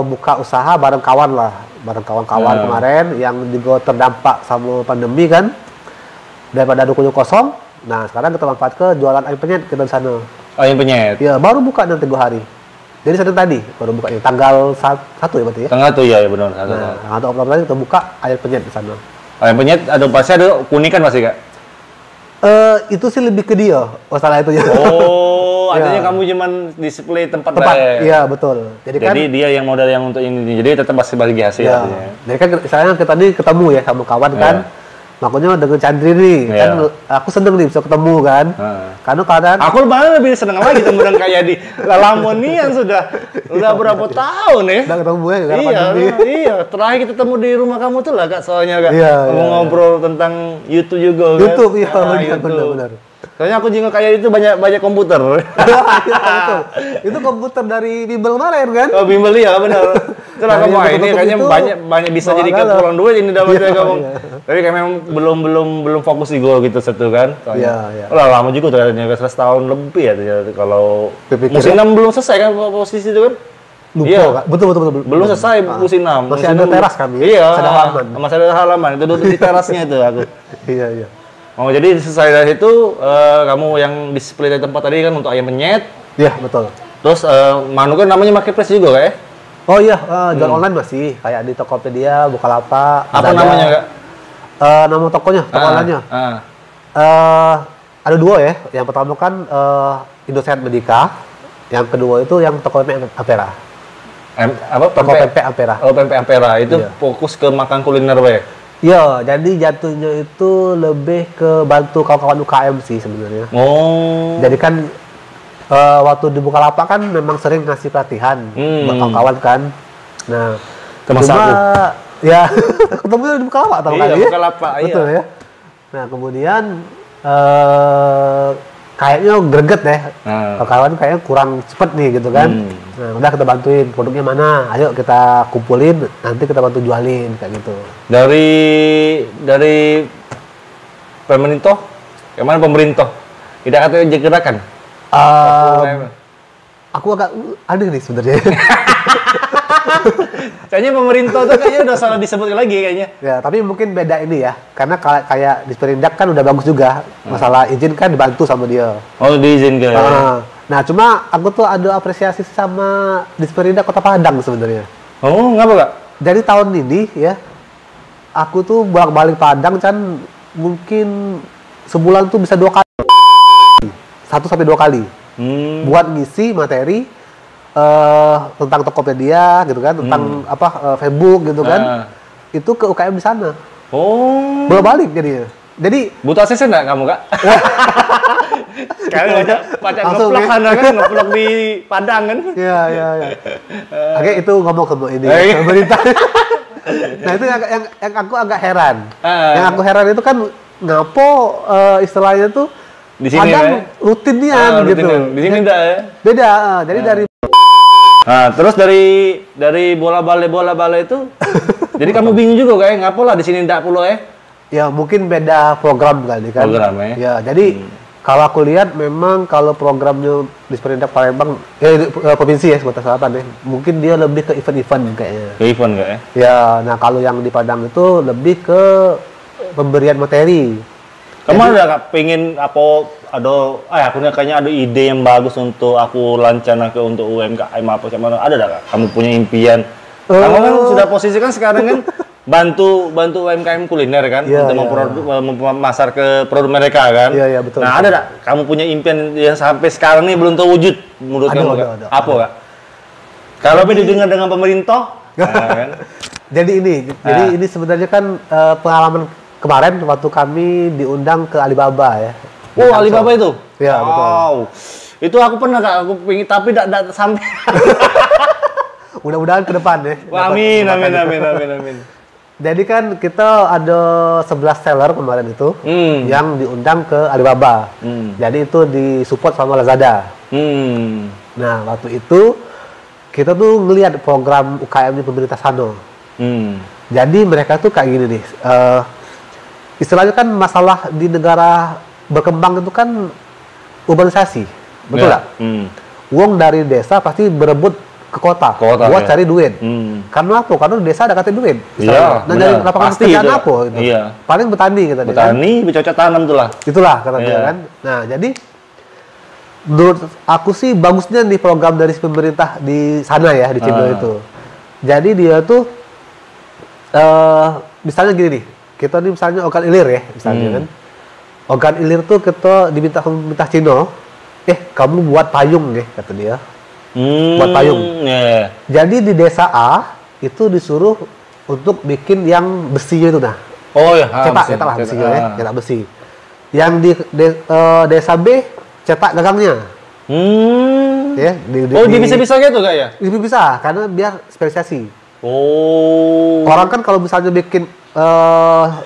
buka usaha bareng kawan kemarin yang juga terdampak sama pandemi kan. Daripada Dukonya kosong. Nah, sekarang kita manfaat ke jualan ayam penyet kita di sana. Ayam penyet. Ya, baru buka nanti 2 hari. Jadi Senin tadi baru buka tanggal 1 ya berarti ya. Tanggal 1 ya benar. Nah, atau Oktober kita buka ayam penyet di sana. Ayam penyet pasti ada kuningan pasti Kak. Itu sih lebih ke dia masalah itu ya. Oh, artinya kamu cuman display tempat. Iya betul. Jadi kan dia yang modal yang untuk ini. Jadi tetap masih bagi hasil. Ya. Jadi kan misalnya kita tadi ketemu ya sama kawan kan. Makanya dengan Chandri nih, kan aku seneng nih bisa ketemu kan. Karena kadang aku malah lebih seneng lagi temen kayak di Lamonian sudah berapa tahun ya. Udah ketemu ya kan. Iya, terakhir kita ketemu di rumah kamu tuh lah Kak, soalnya Kak. Ngobrol tentang YouTube juga kan. YouTube iya benar. Soalnya aku juga kayak itu banyak komputer. Betul. Itu komputer dari bimbel kemarin kan? Oh, bimbel ya benar. Setelah kamu ini kayaknya banyak bisa jadi kepulang duit ini dapatnya kamu. Tapi kayak memang belum fokus di gol gitu satu kan. Iya. Lah lama juga ternyata 11 tahun lebih ya ternyata kalau musim 6 belum selesai kan posisi itu kan. Lupa Kak. Betul. Belum selesai musim 6. Masih ada teras kami. Iya. Masih ada halaman. Itu duduk di terasnya itu aku. Iya. Oh, jadi selesai dari itu kamu yang display di tempat tadi kan untuk ayam penyet. Iya, betul. Terus Manu kan namanya marketplace juga kayak? Oh iya, jual online masih kayak di Tokopedia, Bukalapak. Apa namanya Kak? Nama tokonya, toko online-nya. Ada 2 ya. Yang pertama kan Indosiar Medika. Yang kedua itu yang toko pempek Ampera. Toko pempek Ampera. Oh, pempek Ampera itu fokus ke makan kuliner ya? Iya, jadi jatuhnya itu lebih ke bantu kawan-kawan UKM sih sebenarnya. Oh. Jadi kan waktu di Bukalapak kan memang sering ngasih pelatihan buat kawan-kawan kan. Nah, cuma ya ketemu di Bukalapak tahu kali ya. Bukalapak, betul ya. Nah, kemudian kayaknya greget deh. Kawan kayaknya kurang cepet nih gitu kan. Nah, udah kita bantuin produknya mana, ayo kita kumpulin, nanti kita bantu jualin kayak gitu. Dari pemerintah, kemana pemerintah? Tidak ada gerakan. Aku agak aneh nih sebenarnya. Kayaknya pemerintah tuh kayaknya udah salah disebut lagi kayaknya. Ya, tapi mungkin beda ini ya. Karena kayak di Perindak kan udah bagus juga. Masalah izin kan dibantu sama dia. Oh, diizinkan. Nah, cuma aku tuh ada apresiasi sama Disperindak Kota Padang sebenarnya. Oh, ngapa Kak? Dari tahun ini ya, aku tuh bolak-balik Padang kan mungkin sebulan tuh bisa 2 kali. 1 sampai 2 kali. Buat ngisi materi tentang Tokopedia gitu kan, tentang Facebook gitu kan. Itu ke UKM di sana. Oh. Bolak-balik jadinya. Jadi butuh ACC enggak kamu, Kak? Sekarang baca ngeplok kan ngeplok di Padang kan. Iya. Oke, itu ngomong ke ini pemerintah. Nah, itu yang aku agak heran. Yang aku heran itu kan ngapo istilahnya tuh di sini Padang rutinian gitu. Di sini enggak ya? Beda. Jadi dari nah, terus dari bola bale itu jadi kamu bingung juga kayak ngapo lah di sini enggak pulau ya? Ya mungkin beda program kali kan. Program ya. Ya, jadi Kalau aku lihat memang kalau programnya di Perindak Palembang, provinsi ya Sumatera Selatan ya, mungkin dia lebih ke event-event kayaknya. Ke event kayaknya. Ya, nah kalau yang di Padang itu lebih ke pemberian materi. Kamu ada Kak, pengen apa, aku kayaknya ada ide yang bagus untuk aku lancana ke untuk UMKM apa sama ada tak Kak? Kamu punya impian? Kamu kan sudah posisi kan sekarang kan bantu UMKM kuliner kan untuk memasar ke produk mereka kan. Iya betul. Nah, ada tak kamu punya impian yang sampai sekarang ini belum terwujud menurut kamu Kak? Apa Kak? Kalau didengar dengan pemerintah, kan? Jadi ini sebenarnya kan pengalaman kemarin waktu kami diundang ke Alibaba ya. Oh, Alibaba itu? Iya, betul. Wow. Itu aku pernah Kak, aku pengen tapi tidak sampai. Mudah-mudahan ke depan ya. Amin. Jadi kan kita ada 11 seller kemarin itu yang diundang ke Alibaba. Jadi itu disupport sama Lazada. Nah, waktu itu kita tuh ngelihat program UKM di pemerintah sana. Jadi mereka tuh kayak gini nih. Istilahnya kan masalah di negara berkembang itu kan urbanisasi. Betul nggak? Uang dari desa pasti berebut ke kota buat cari duit. Karena apa? Karena desa ada kata duit. Iya. Nah, dari lapangan pekerjaan apa? Gitu. Iya. Paling bertani kata dia. Bertani, bercocok tanam itulah. Itulah kata dia kan. Nah, jadi menurut aku sih bagusnya nih program dari pemerintah di sana ya, di Cindo itu. Jadi dia tuh misalnya gini nih. Kita nih misalnya organ ilir ya, misalnya kan. Organ ilir tuh kita diminta pemerintah Cina, kamu buat payung ya, kata dia. Buat payung. Jadi di desa A itu disuruh untuk bikin yang besinya itu nah. Oh ya, cetak lah besinya ya, cetak besi. Yang di desa B cetak gagangnya. Ya, bisa gitu Kak ya? Bisa, karena biar spesialisasi. Oh. Orang kan kalau misalnya bikin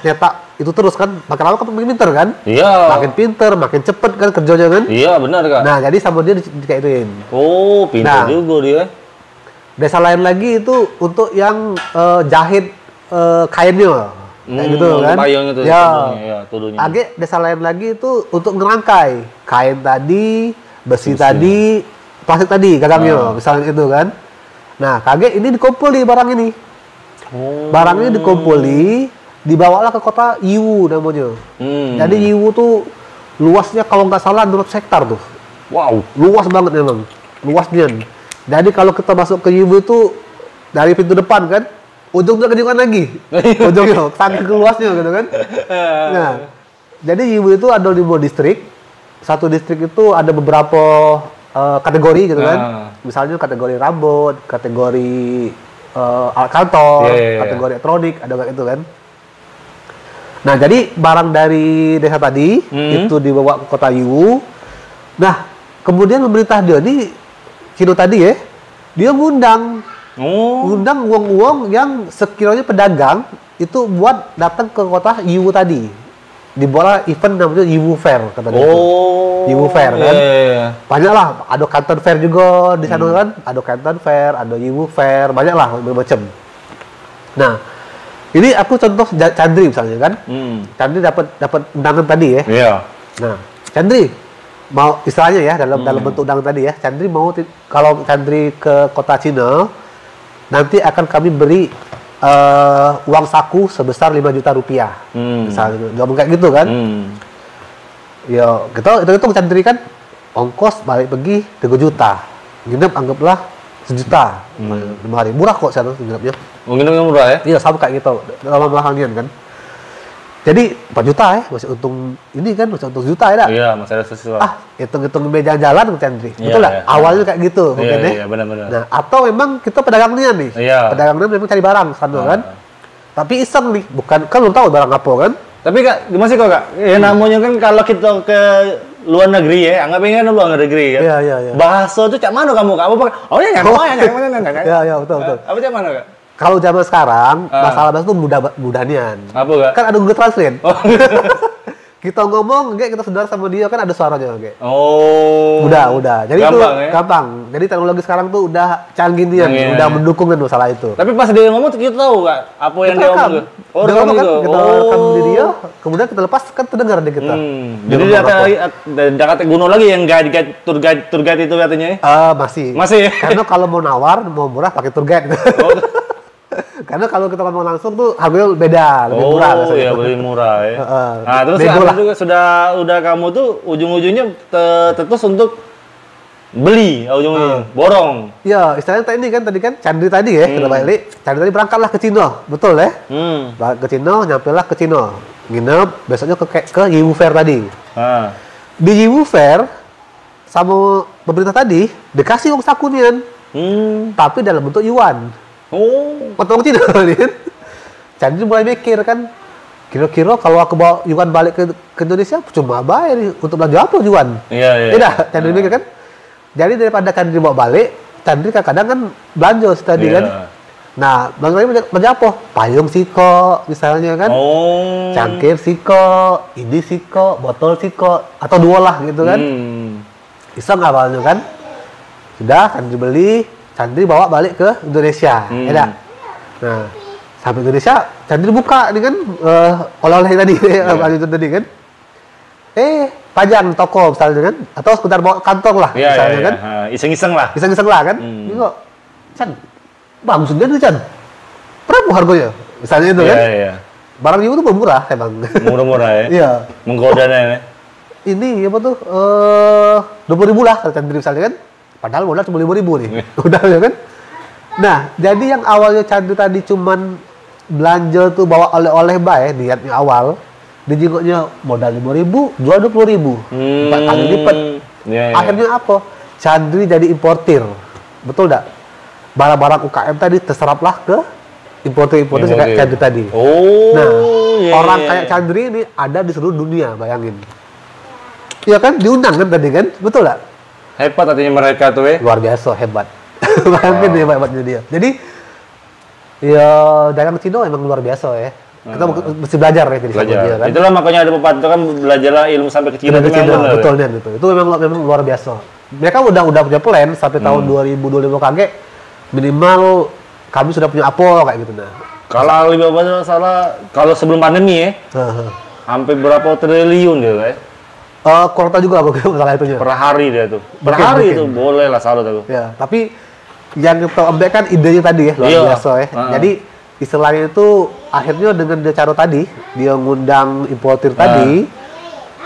nyetak itu terus kan, makin lama kan makin pinter kan? Iya. Makin pinter, makin cepet kan kerjanya kan? Iya benar Kak. Nah jadi sama dia dikaituin. Oh, pinter juga dia. Desa lain lagi itu untuk yang jahit kainnya, kayak gitu kan? Payung itu. Ya. Tuduhnya. Desa lain lagi itu untuk ngerangkai kain tadi, besi tadi, plastik tadi, gagangnya, misalnya itu kan? Nah, ini dikumpuli barang ini. Barang ini dikumpuli, dibawalah ke kota Yiwu namanya. Jadi Yiwu tuh luasnya kalau nggak salah 200 hektar tuh. Wow, luas banget memang, luasnya. Jadi kalau kita masuk ke Yiwu itu dari pintu depan kan, ujungnya kejauhan lagi, ujungnya, saking luasnya gitu kan. Nah, jadi Yiwu itu ada 5 distrik. Satu distrik itu ada beberapa kategori gitu kan. Misalnya kategori rambut, kategori alat kantor, kategori elektronik, ada kayak itu kan. Nah, jadi barang dari desa tadi itu dibawa ke kota Yiwu. Nah, kemudian pemerintah dia ini Cino tadi ya, dia ngundang uang-uang yang sekiranya pedagang itu buat datang ke kota Yiwu tadi. Dibawa event namanya Yiwu Fair kata dia. Yiwu Fair kan. Banyak lah, ada Canton Fair juga di sana kan. Ada Canton Fair, ada Yiwu Fair, banyak lah macam. Nah, ini aku contoh Chandri misalnya kan. Chandri dapat undangan tadi ya. Iya. Nah, Chandri mau istilahnya ya dalam bentuk undangan tadi ya. Chandri mau kalau Chandri ke kota Cina nanti akan kami beri uang saku sebesar 5 juta rupiah. Misalnya ngomong kayak gitu kan. Ya, kita hitung Chandri kan ongkos balik pergi 3 juta. Nginep anggaplah 1 juta. 5 hari. Murah kok sana nginepnya. Nginepnya murah ya? Iya, sama kayak gitu. Dalam lahannya kan. Jadi 4 juta ya, masih untung ini kan, masih untung juta ya. Iya, masih ada sesuatu. Hitung-hitung meja jalan Chandri. Betul lah. Awalnya kayak gitu mungkin ya. Iya, benar-benar. Nah, atau memang kita pedagangnya nih. Iya. Pedagangnya memang cari barang sana kan. Tapi iseng nih, bukan kan belum tahu barang apa kan. Tapi Kak, masih kok Kak. Ya namanya kan kalau kita ke luar negeri ya, anggap ini kan luar negeri kan. Iya. Bahasa itu cak mana kamu Kak? Iya, betul. Apa cak mana Kak? Kalau zaman sekarang, masalah bahasa itu mudah-mudahnya. Apa Kak? Kan ada Google Translate. Kita ngomong, kita sedar sama dia kan ada suaranya, Oh. Udah. Jadi gampang, itu ya? gampang. Jadi teknologi sekarang tuh udah canggih nih, udah mendukung kan masalah itu. Tapi pas dia ngomong kita tahu nggak apa yang dia ngomong? Oh, dia ngomong kan, kita rekam di dia, kemudian kita lepas kan terdengar di kita. Jadi dia kata Guno lagi yang tour guide itu katanya? Masih. Karena kalau mau nawar, mau murah pakai tour guide. Karena kalau kita ngomong langsung tuh harganya beda, lebih murah. Oh iya, lebih murah ya. Nah terus juga udah kamu tuh ujung-ujungnya terus untuk beli, ujung-ujungnya borong. Iya, istilahnya tadi kan Chandri tadi ya, kita balik. Chandri tadi berangkatlah ke Cino, betul ya? Ke Cino, nyampelah ke Cino. Nginep, besoknya ke Yiwu Fair tadi. Di Yiwu Fair sama pemerintah tadi dikasih uang saku nian, tapi dalam bentuk yuan. Potong Cina kan. Chandri mulai mikir kan, kira-kira kalau aku bawa yuan balik ke Indonesia cuma bayar untuk belanja apa yuan? Iya. Tidak, Chandri mikir kan. Jadi daripada Chandri bawa balik, Chandri kadang-kadang kan belanja tadi kan. Nah, belanja apa? Payung siko misalnya kan. Cangkir siko, ini siko, botol siko, atau dua lah gitu kan. Iseng awalnya kan. Sudah Chandri beli, Chandri bawa balik ke Indonesia, ya. Nah, sampai Indonesia, Chandri buka nih kan oleh-oleh tadi, itu tadi kan. Pajang toko misalnya kan, atau sekedar bawa kantong lah, misalnya kan. Iseng-iseng lah kan. Ini kok, Chan, bagus juga nih Chan. Berapa harganya? Misalnya itu kan. Barang itu tuh murah emang. Murah-murah ya. Iya. Menggoda ya. Ini apa tuh? 20.000 lah kalau Chandri misalnya kan. Padahal modal cuma 5.000 nih, udah ya kan? Nah, jadi yang awalnya Chandri tadi cuman belanja tuh bawa oleh-oleh bae, niatnya awal, dijenguknya modal 5.000, jual 20.000, 4 kali lipat. Akhirnya apa? Chandri jadi importir, betul nggak? Barang-barang UKM tadi terseraplah ke importir kayak Chandri tadi. Orang kayak Chandri ini ada di seluruh dunia, bayangin. Iya kan, diundang kan tadi kan, betul nggak? Hebat artinya mereka tuh luar biasa hebat. Bayangin hebatnya dia. Jadi ya dagang Cino emang luar biasa ya. Kita mesti belajar ya dia kan. Itulah makanya ada pepatah kan belajarlah ilmu sampai ke Cina. Betul nih itu. Itu memang luar biasa. Mereka udah punya plan sampai tahun 2025 kage minimal kami sudah punya apa kayak gitu nah. Kalau Alibaba salah kalau sebelum pandemi ya. Hampir berapa triliun dia ya. Kuartal juga aku masalah itunya. Per hari dia tuh. Per hari itu boleh lah salut aku. Ya, tapi yang kita ambil kan idenya tadi ya, luar biasa ya. Jadi istilahnya itu akhirnya dengan cara tadi, dia ngundang importir tadi,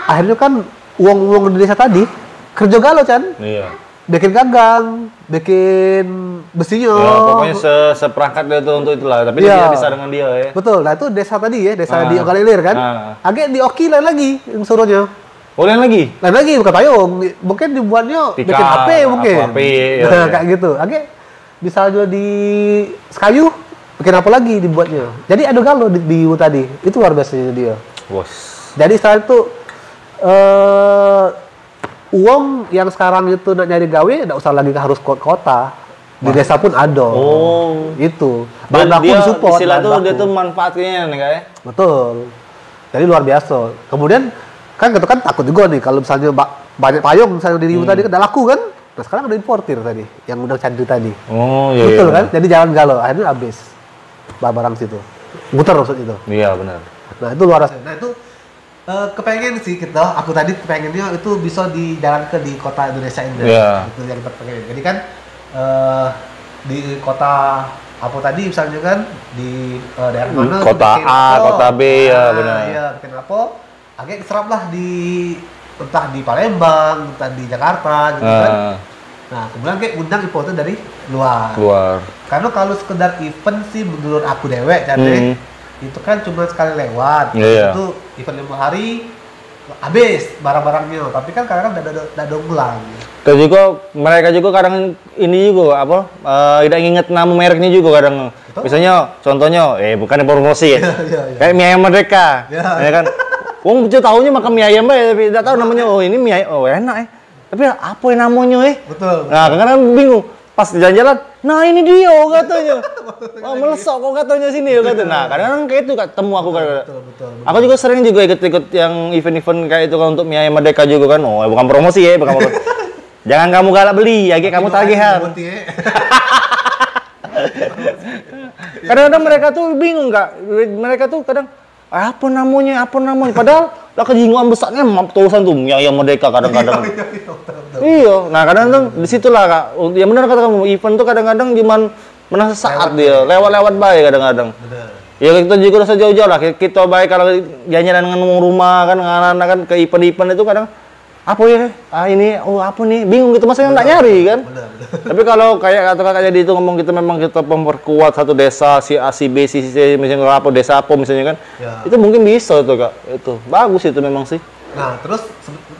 akhirnya kan uang Indonesia tadi kerja galau Chan. Iya. Bikin gagang, bikin besinya. Ya, pokoknya seperangkat dia tuh untuk itulah, tapi dia bisa dengan dia ya. Betul. Nah, itu desa tadi ya, desa di Ogalilir kan. Agak diokilan lagi yang suruhnya. Lain lagi bukan payung, mungkin dibuatnya bikin HP mungkin. Kayak gitu. Bisa juga di kayu, bikin apa lagi dibuatnya. Jadi ada galau di tadi. Itu luar biasanya dia. Jadi saat itu uang yang sekarang itu nak nyari gawe, nggak usah lagi harus ke kota. Di desa pun ada. Itu. Bahan baku support. Istilah tuh dia tuh manfaatnya nih kayak. Betul. Jadi luar biasa. Kemudian kan kita kan takut juga nih kalau misalnya banyak payung misalnya di Riau tadi kan udah laku kan. Nah sekarang ada importir tadi yang udah Chandri tadi. Betul kan? Jadi jangan galau, akhirnya habis barang situ. Muter maksud itu. Iya benar. Nah itu luar biasa. Nah itu kepengen sih kita, aku tadi kepengennya itu bisa dijalankan di kota Indonesia ini. Itu yang kita pengen. Jadi kan di kota apa tadi misalnya kan di daerah mana? Kota A, kota B ya benar. Iya bikin apa? Agak serap lah entah di Palembang, entah di Jakarta gitu kan. Nah, kemudian kayak undang importer dari luar. Karena kalau sekedar event sih menurut aku dewek itu kan cuma sekali lewat. Itu event 5 hari habis barang-barangnya, tapi kan kadang ada ulang. Dan juga mereka juga kadang ini juga apa tidak ingat nama mereknya juga kadang. Misalnya contohnya bukan promosi ya. Kayak mie ayam Merdeka. Ya kan. Wong cuma tahunya makan mie ayam tapi tidak tahu namanya. Ini mie ayam. Enak Tapi apa yang namanya Betul. Nah, kadang-kadang bingung. pas jalan-jalan, nah ini dia katanya. Oh, melesok kok katanya sini ya katanya. Nah, kadang-kadang kayak itu ketemu aku kadang. Betul. Aku juga sering juga ikut-ikut yang event-event kayak itu kan untuk Mia Merdeka juga kan. Oh, bukan promosi ya, bukan promosi. Jangan kamu galak beli, ya kamu tagihan. Kadang-kadang mereka tuh bingung Kak. Mereka tuh kadang apa namanya? Padahal lah kejinguan besarnya tulisan tuh Mia Merdeka kadang-kadang. Iya, nah kadang-kadang disitulah Kak. Ya benar kata kamu, event tuh kadang-kadang cuman menang sesaat dia, lewat-lewat baik kadang-kadang. Ya kita juga udah jauh-jauh lah, kita baik kalau jalan-jalan dengan rumah kan, anak-anak kan ke event-event itu kadang apa ya? Ini, apa nih? Bingung gitu, masa nggak nyari kan? Bener. Tapi kalau kayak kata kakak jadi itu ngomong kita memang kita memperkuat satu desa, si A, si B, si C, misalnya apa, desa apa misalnya kan, itu mungkin bisa tuh Kak, itu bagus itu memang sih. Nah, terus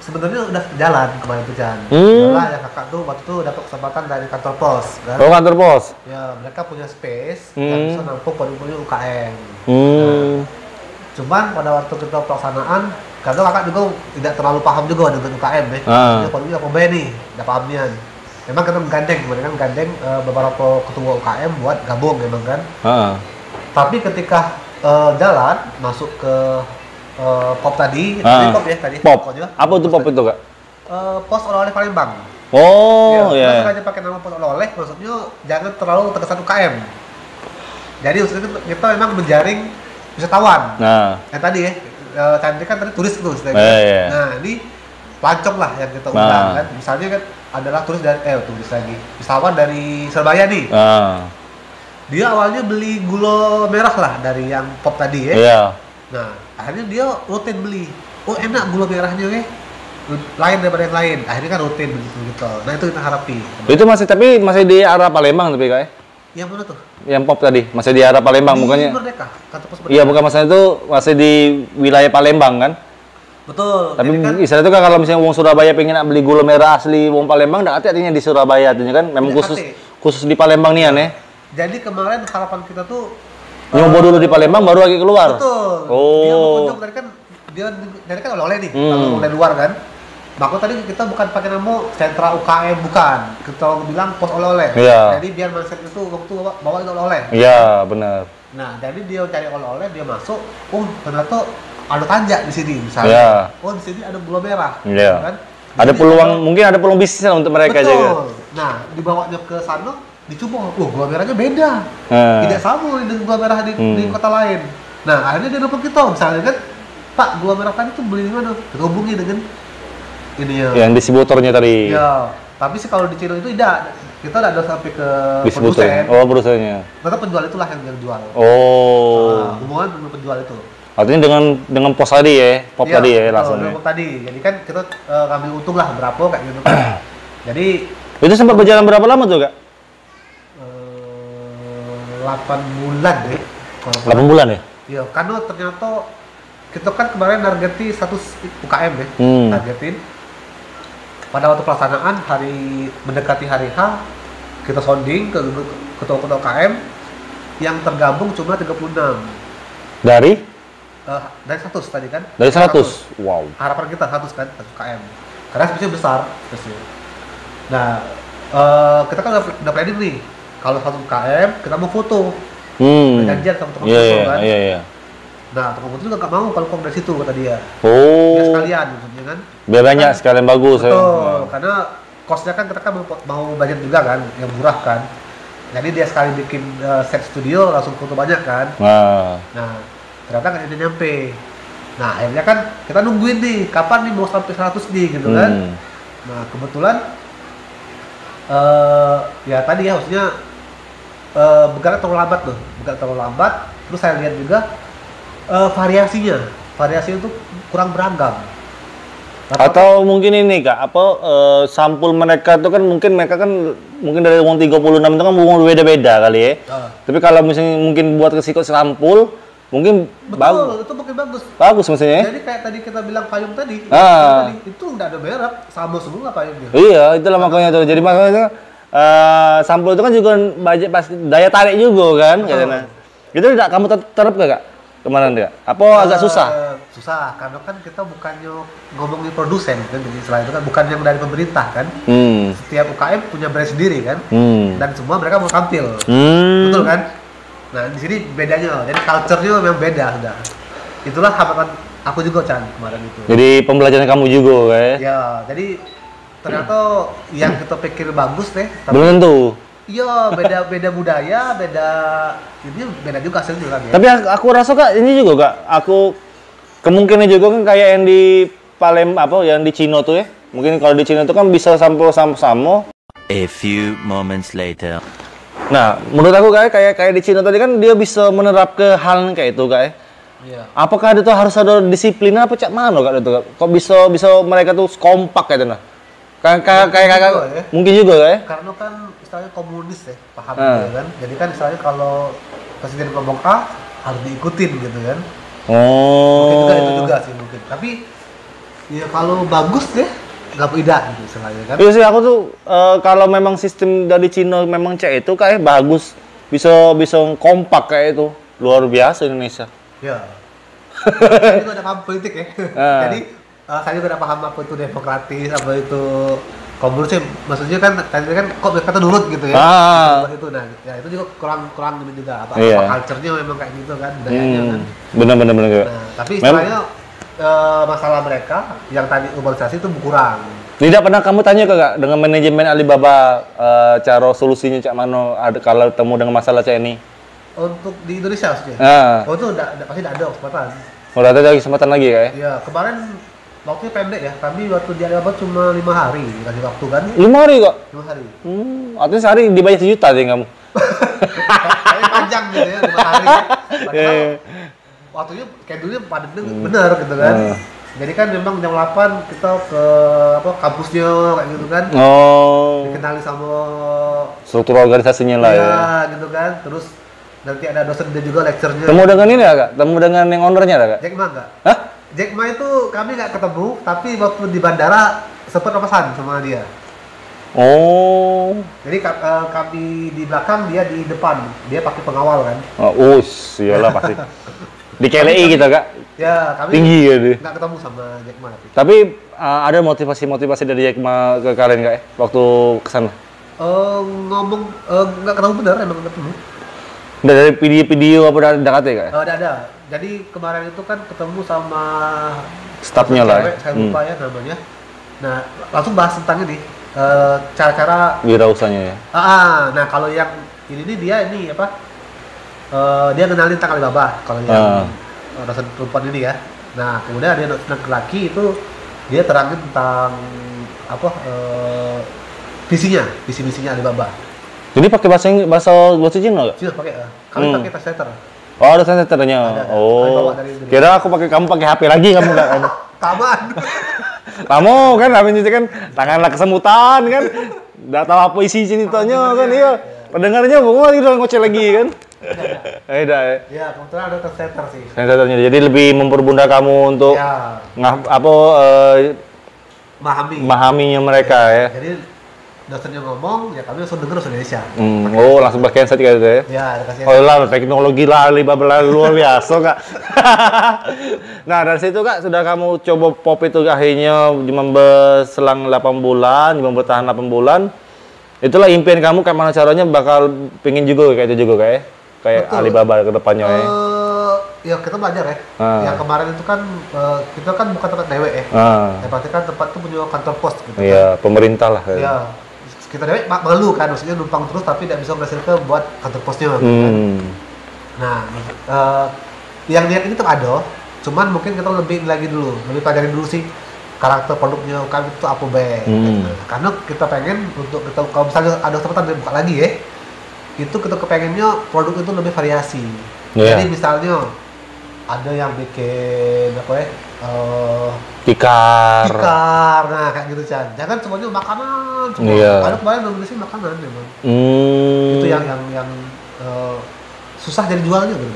sebenarnya udah jalan kemarin tuh Jan. Malah ya kakak tuh waktu itu dapat kesempatan dari kantor pos kan. Oh, kantor pos. Ya, mereka punya space yang bisa nampung punya UKM. Nah, cuman pada waktu kita pelaksanaan, kadang kakak juga tidak terlalu paham juga dengan UKM ya. Jadi kalau apa nih, enggak pahamnya. Memang kita menggandeng beberapa ketua UKM buat gabung memang kan. Tapi ketika jalan masuk ke pop tadi pop. Apa itu pop itu Kak? Pos oleh-oleh Palembang. Oh iya. Sengaja pakai nama pos oleh-oleh, maksudnya jangan terlalu terkesan UKM. Jadi maksudnya kita memang menjaring wisatawan. Nah, yang tadi cantik kan tadi turis tuh. Nah ini pelancong lah yang kita undang kan. Misalnya kan adalah wisatawan dari Surabaya nih. Dia awalnya beli gula merah lah dari yang pop tadi ya. Iya. Nah, akhirnya dia rutin beli. Oh enak gula merahnya lain daripada yang lain. Akhirnya kan rutin begitu. Nah itu kita harapi. Itu masih di arah Palembang tapi Kak? Yang mana tuh? Yang pop tadi masih di arah Palembang bukannya? Merdeka, kantor pos Merdeka. Iya bukan masalah itu masih di wilayah Palembang kan? Betul. Tapi kan, istilah itu kan kalau misalnya wong Surabaya pengen beli gula merah asli wong Palembang, enggak artinya di Surabaya artinya kan memang khusus di Palembang nih ya. Jadi kemarin harapan kita tuh nyoba dulu di Palembang baru lagi keluar. Betul. Oh. Dia mengunjung dari kan oleh-oleh nih, kalau oleh luar kan. Maka tadi kita bukan pakai nama sentra UKM bukan. Kita bilang pos oleh-oleh. Iya. Jadi biar mindset itu waktu bawa itu oleh-oleh. Iya, benar. Nah, jadi dia cari oleh-oleh, dia masuk, ternyata ada tanjak di sini misalnya. Iya. Oh, di sini ada gula merah. Iya. Kan? Ada peluang, mungkin ada peluang bisnis untuk mereka betul. juga. Nah, dibawanya ke sana, dicoba, gula merahnya beda. Tidak sama dengan gula merah di kota lain. Nah, akhirnya dia nelfon kita, misalnya kan, Pak, gula merah tadi tuh beli di mana? Kita hubungi dengan ini ya. Yang distributornya tadi. Ya, tapi sih kalau di Cino itu tidak. Kita tidak ada sampai ke distributor. Produsen. Oh, produsennya. Tetap penjual itulah yang jual. Oh. Hubungan dengan penjual itu. Artinya dengan pos tadi ya, pop iya, tadi ya langsung. Iya, pop tadi. Jadi kan kita ngambil untung lah berapa kayak gitu kan. Jadi itu sempat berjalan berapa lama tuh, Kak? 8 bulan deh. 8 bulan ya? Iya, karena ternyata kita kan kemarin targetin 100 UKM ya. Targetin. Pada waktu pelaksanaan mendekati hari H, kita sounding ke ketua-ketua UKM yang tergabung cuma 36. Dari 100 tadi kan? Dari 100. Wow. Harapan kita 100 kan, 100 UKM. Karena spesial besar, spesial. Nah, kita kan udah planning nih. Kalau 1 UKM, kita mau foto. Janjian sama tukang foto kan? Iya. Nah, tukang foto juga nggak mau kalau dari situ kata dia. Oh. Biar sekalian maksudnya kan. Biar banyak kan, sekalian bagus. Betul, karena cost-nya kan kita kan mau budget juga kan, yang murah kan. Jadi dia sekali bikin set studio langsung foto banyak kan. Nah, ternyata nggak nyampe. Nah, akhirnya kan kita nungguin nih, kapan nih mau sampai 100 nih gitu kan. Nah, kebetulan ya tadi ya maksudnya bergerak terlalu lambat. Terus saya lihat juga variasinya itu kurang beragam. Atau mungkin ini Kak, sampul mereka itu kan mungkin dari uang 36 itu kan uang beda-beda kali ya. Tapi kalau misalnya mungkin buat kesikut sampul mungkin betul, itu mungkin bagus. Bagus maksudnya. Jadi kayak tadi kita bilang payung tadi, itu enggak ada merek, sama semua payungnya. Iya, itulah makanya tuh. Jadi makanya sampul itu kan juga pasti daya tarik juga kan katanya. Itu tidak kamu terap Kak? Kemarin Kak? Apa agak susah? susah karena kan kita bukannya ngomongin produsen kan, jadi selain itu kan bukan yang dari pemerintah kan. Setiap UKM punya brand sendiri kan, dan semua mereka mau tampil, betul kan? Nah di sini bedanya, jadi culture-nya memang beda sudah. Itulah hambatan aku juga Chan kemarin itu. Jadi pembelajaran kamu juga kayak? Ya, jadi ternyata yang kita pikir bagus deh, tapi belum tentu. iya beda budaya, ini beda juga hasilnya kan ya. Tapi aku rasa kak ini juga kak, aku kemungkinan juga kan kayak yang di yang di Cina tuh ya. Mungkin kalau di Cina itu kan bisa sampai sama-sama. A few moments later. Nah, menurut aku kayak di Cina tadi kan dia bisa menerapkan hal kayak itu kak. Iya. Apakah itu harus ada disiplin apa cak mana kak itu kak? Kok bisa mereka tuh kompak kayak itu nah? Kayak mungkin juga ya? Karena kan istilahnya komunis ya, paham gitu kan. Jadi kan istilahnya kalau presiden ngomong A harus diikutin gitu kan. Mungkin juga itu juga sih mungkin. Tapi ya kalau bagus deh, nggak beda gitu istilahnya kan. Iya sih aku tuh kalau memang sistem dari Cina memang cek itu kayak bagus, bisa kompak kayak itu, luar biasa Indonesia. Ya. Saya juga ada paham politik ya. Jadi saya juga ada paham apa itu demokratis, apa itu komunis. Maksudnya kan tadi kan kok kata nurut gitu ya. Itu nah, ya itu juga kurang ini juga apa culture-nya memang kayak gitu kan, budayanya kan. Benar. Nah, tapi istilahnya masalah mereka yang tadi urbanisasi itu berkurang. Tidak pernah kamu tanya kak dengan manajemen Alibaba cara solusinya cak mano kalau temu dengan masalah cak ini? Untuk di Indonesia maksudnya? Oh itu pasti tidak ada kesempatan. Udah ada kesempatan lagi ya? Iya, kemarin waktunya pendek ya. Kami waktu di Alibaba cuma 5 hari dikasih waktu kan. 5 hari kok? 5 hari. Artinya sehari dibayar 1 juta sih kamu? Kayaknya panjang gitu ya, 5 hari. Padahal waktunya kayak dulunya padatnya bener gitu kan. Jadi kan memang jam 8 kita ke kampusnya kayak gitu kan. Dikenali sama struktur organisasinya lah ya. Gitu kan. Terus nanti ada dosen dia juga lecture-nya. Temu dengan ini ya kak? Temu dengan yang ownernya ada kak? Jack Ma enggak? Hah? Jack Ma itu kami nggak ketemu, tapi waktu di bandara sempat papasan sama dia. Jadi kami di belakang, dia di depan. Dia pakai pengawal kan. Iyalah pasti. Di KLI gitu kak? Ya, kami tinggi ya dia. Nggak ketemu sama Jack Ma. Tapi ada motivasi dari Jack Ma ke kalian kak waktu kesana? Nggak ketemu bener, emang nggak ketemu. Udah dari video apa dari Jakarta ya kak? Ada. Jadi kemarin itu kan ketemu sama stafnya lah. Saya lupa ya namanya. Nah, langsung bahas tentang ini cara-cara wirausahanya ya. Nah kalau yang ini dia ini apa? Dia kenalin tentang Alibaba kalau yang dosen perempuan ini ya. Nah kemudian ada dosen laki itu dia terangin tentang apa visi-misinya Alibaba. Jadi pakai bahasa Cina nggak? Cina pakai. Kami pakai translator. Ada translatornya. Kira aku kamu pakai HP lagi kamu nggak? Taman. Kamu kan habis itu kan tanganlah kesemutan kan. Nggak tahu apa isi ceritanya kan iya. Pendengarnya bunga udah ngoceh lagi kan. Ya, kebetulan ada translator sih. Translatornya jadi lebih mempermudah kamu untuk memahaminya mereka ya. Jadi dosennya ngomong, ya kami langsung denger bahasa Indonesia. Langsung pakai handset kayak gitu ya? Ya, ada kasih. Lah, teknologi lah, Alibaba luar biasa kak. Nah, dari situ kak, sudah kamu coba pop itu akhirnya selang 8 bulan, bertahan 8 bulan. Itulah impian kamu, kayak mana caranya bakal pingin juga kayak itu juga kayak Betul. Alibaba ke depannya ya? Ya kita belajar ya. Yang kemarin itu kan kita kan bukan tempat dewe ya. Berarti kan tempat itu punya kantor pos gitu. Iya, pemerintah lah. Iya. Kita dewe malu kan, maksudnya numpang terus tapi tidak bisa menghasilkan buat kantor posnya gitu kan. Nah, yang niat ini tetap ada, cuman mungkin kita lebih lagi dulu, lebih pelajari dulu sih karakter produknya UKM itu apa karena kita pengen untuk kita kalau misalnya ada kesempatan buka lagi ya, itu kita kepengennya produk itu lebih variasi. Jadi misalnya ada yang bikin apa ya tikar, nah kayak gitu Chan. Jangan semuanya makanan semua. Ada kemarin Indonesia makanan memang. Itu yang susah jadi jualnya gitu.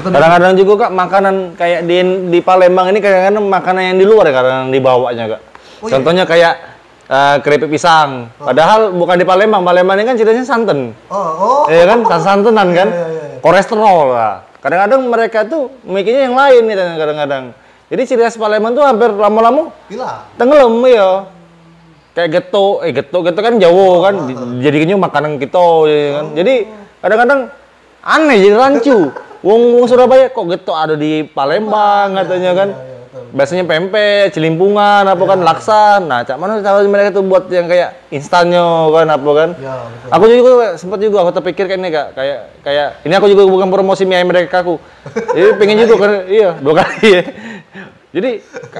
Kadang-kadang juga kak makanan kayak di Palembang ini kadang-kadang makanan yang di luar ya kadang dibawanya kak. Contohnya kayak keripik pisang. Padahal bukan di Palembang. Palembang ini kan ceritanya santan. Ya kan santenan kan. Kolesterol lah. kadang-kadang mereka tuh mikirnya yang lain nih kadang-kadang. Jadi ciri khas Palembang tuh hampir lama-lama tenggelam ya. Kayak geto kan Jawa kan, jadinya makanan kita ya kan. Jadi kadang-kadang aneh jadi rancu. Wong Surabaya kok geto ada di Palembang katanya kan. Biasanya pempek, celimpungan, apa kan laksa. Nah, cak mana cara mereka tuh buat yang kayak instannya kan apa kan? Ya, aku juga sempat juga aku terpikir kayak ini Kak, kayak ini aku juga bukan promosi mie ayam mereka aku. Jadi pengen juga kan, iya 2 kali ya. Jadi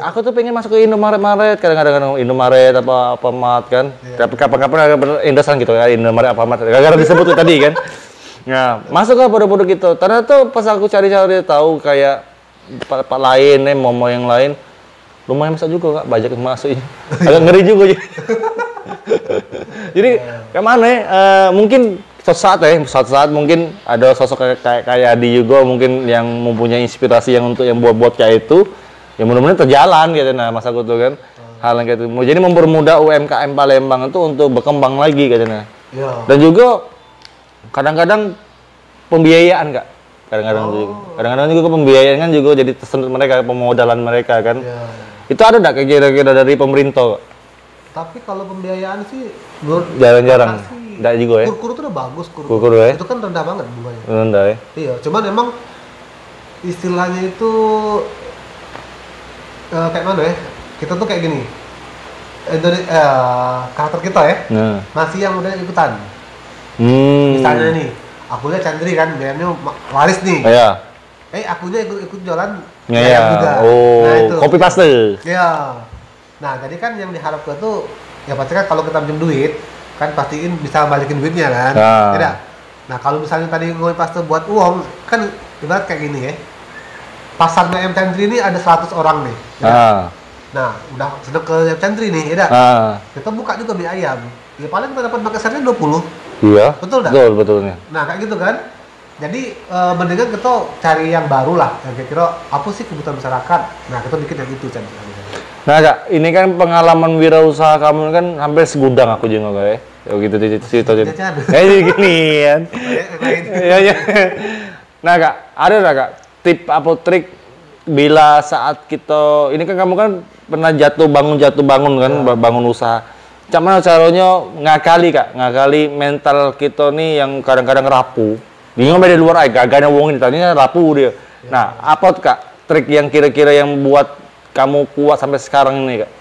aku tuh pengen masuk ke Indomaret kadang-kadang Indomaret apa mat kan. Tapi kapan-kapan ada Indosan gitu ya, Indomaret apa mat. Gara-gara disebut tuh tadi kan. Nah, masuk ke produk-produk gitu. Ternyata pas aku cari-cari tahu kayak Pak lain momo yang lain lumayan besar juga Kak, banyak yang masuk agak ngeri juga jadi kayak mana mungkin suatu saat mungkin ada sosok kayak Adi juga mungkin yang mempunyai inspirasi yang untuk yang buat kayak itu ya mudah-mudahan terjalan gitu nah masa aku tuh kan hal yang kayak itu jadi mempermudah UMKM Palembang itu untuk berkembang lagi katanya dan juga kadang-kadang pembiayaan Kak kadang-kadang juga pembiayaan kan juga jadi tersentuh mereka pemodalan mereka kan itu ada nggak kira-kira dari pemerintah? Tapi kalau pembiayaan sih jarang-jarang nggak juga ya kur itu udah bagus kur ya? Itu kan rendah banget bunganya rendah ya iya cuman emang istilahnya itu kayak mana ya kita tuh kayak gini karakter kita ya masih yang udah ikutan misalnya nih akunya Chandri kan, BM-nya waris nih. Iya. Akunya ikut jualan BM juga. Oh, nah, itu. Copy paste. Iya. Nah, jadi kan yang diharapkan tuh, ya pasti kan kalau kita pinjam duit, kan pastiin bisa balikin duitnya kan. Tidak. Nah, kalau misalnya tadi copy paste buat uang, kan ibarat kayak gini ya. Pasar BM Chandri ini ada 100 orang nih. Nah, udah sedek ke Chandri nih, ya. Kita buka juga mie ayam. Ya paling kita dapat market 20. Iya. Betul dah? Betulnya. Nah, kayak gitu kan. Jadi mendingan kita cari yang baru lah. Yang kira-kira apa sih kebutuhan masyarakat. Nah, kita bikin yang itu Chan. Nah, Kak, ini kan pengalaman wirausaha kamu kan hampir segudang aku juga Kak ya. Gitu cerita. Kayak gini kan. Iya. Nah, Kak, ada enggak Kak tip atau trik bila saat kita ini kan kamu kan pernah jatuh bangun kan bangun usaha. Cak mana caranya ngakali mental kita nih yang kadang-kadang rapuh. Bingung dari luar aja, gagahnya wong ini tadinya rapuh dia. Nah, apa tuh Kak trik yang kira-kira yang buat kamu kuat sampai sekarang ini Kak?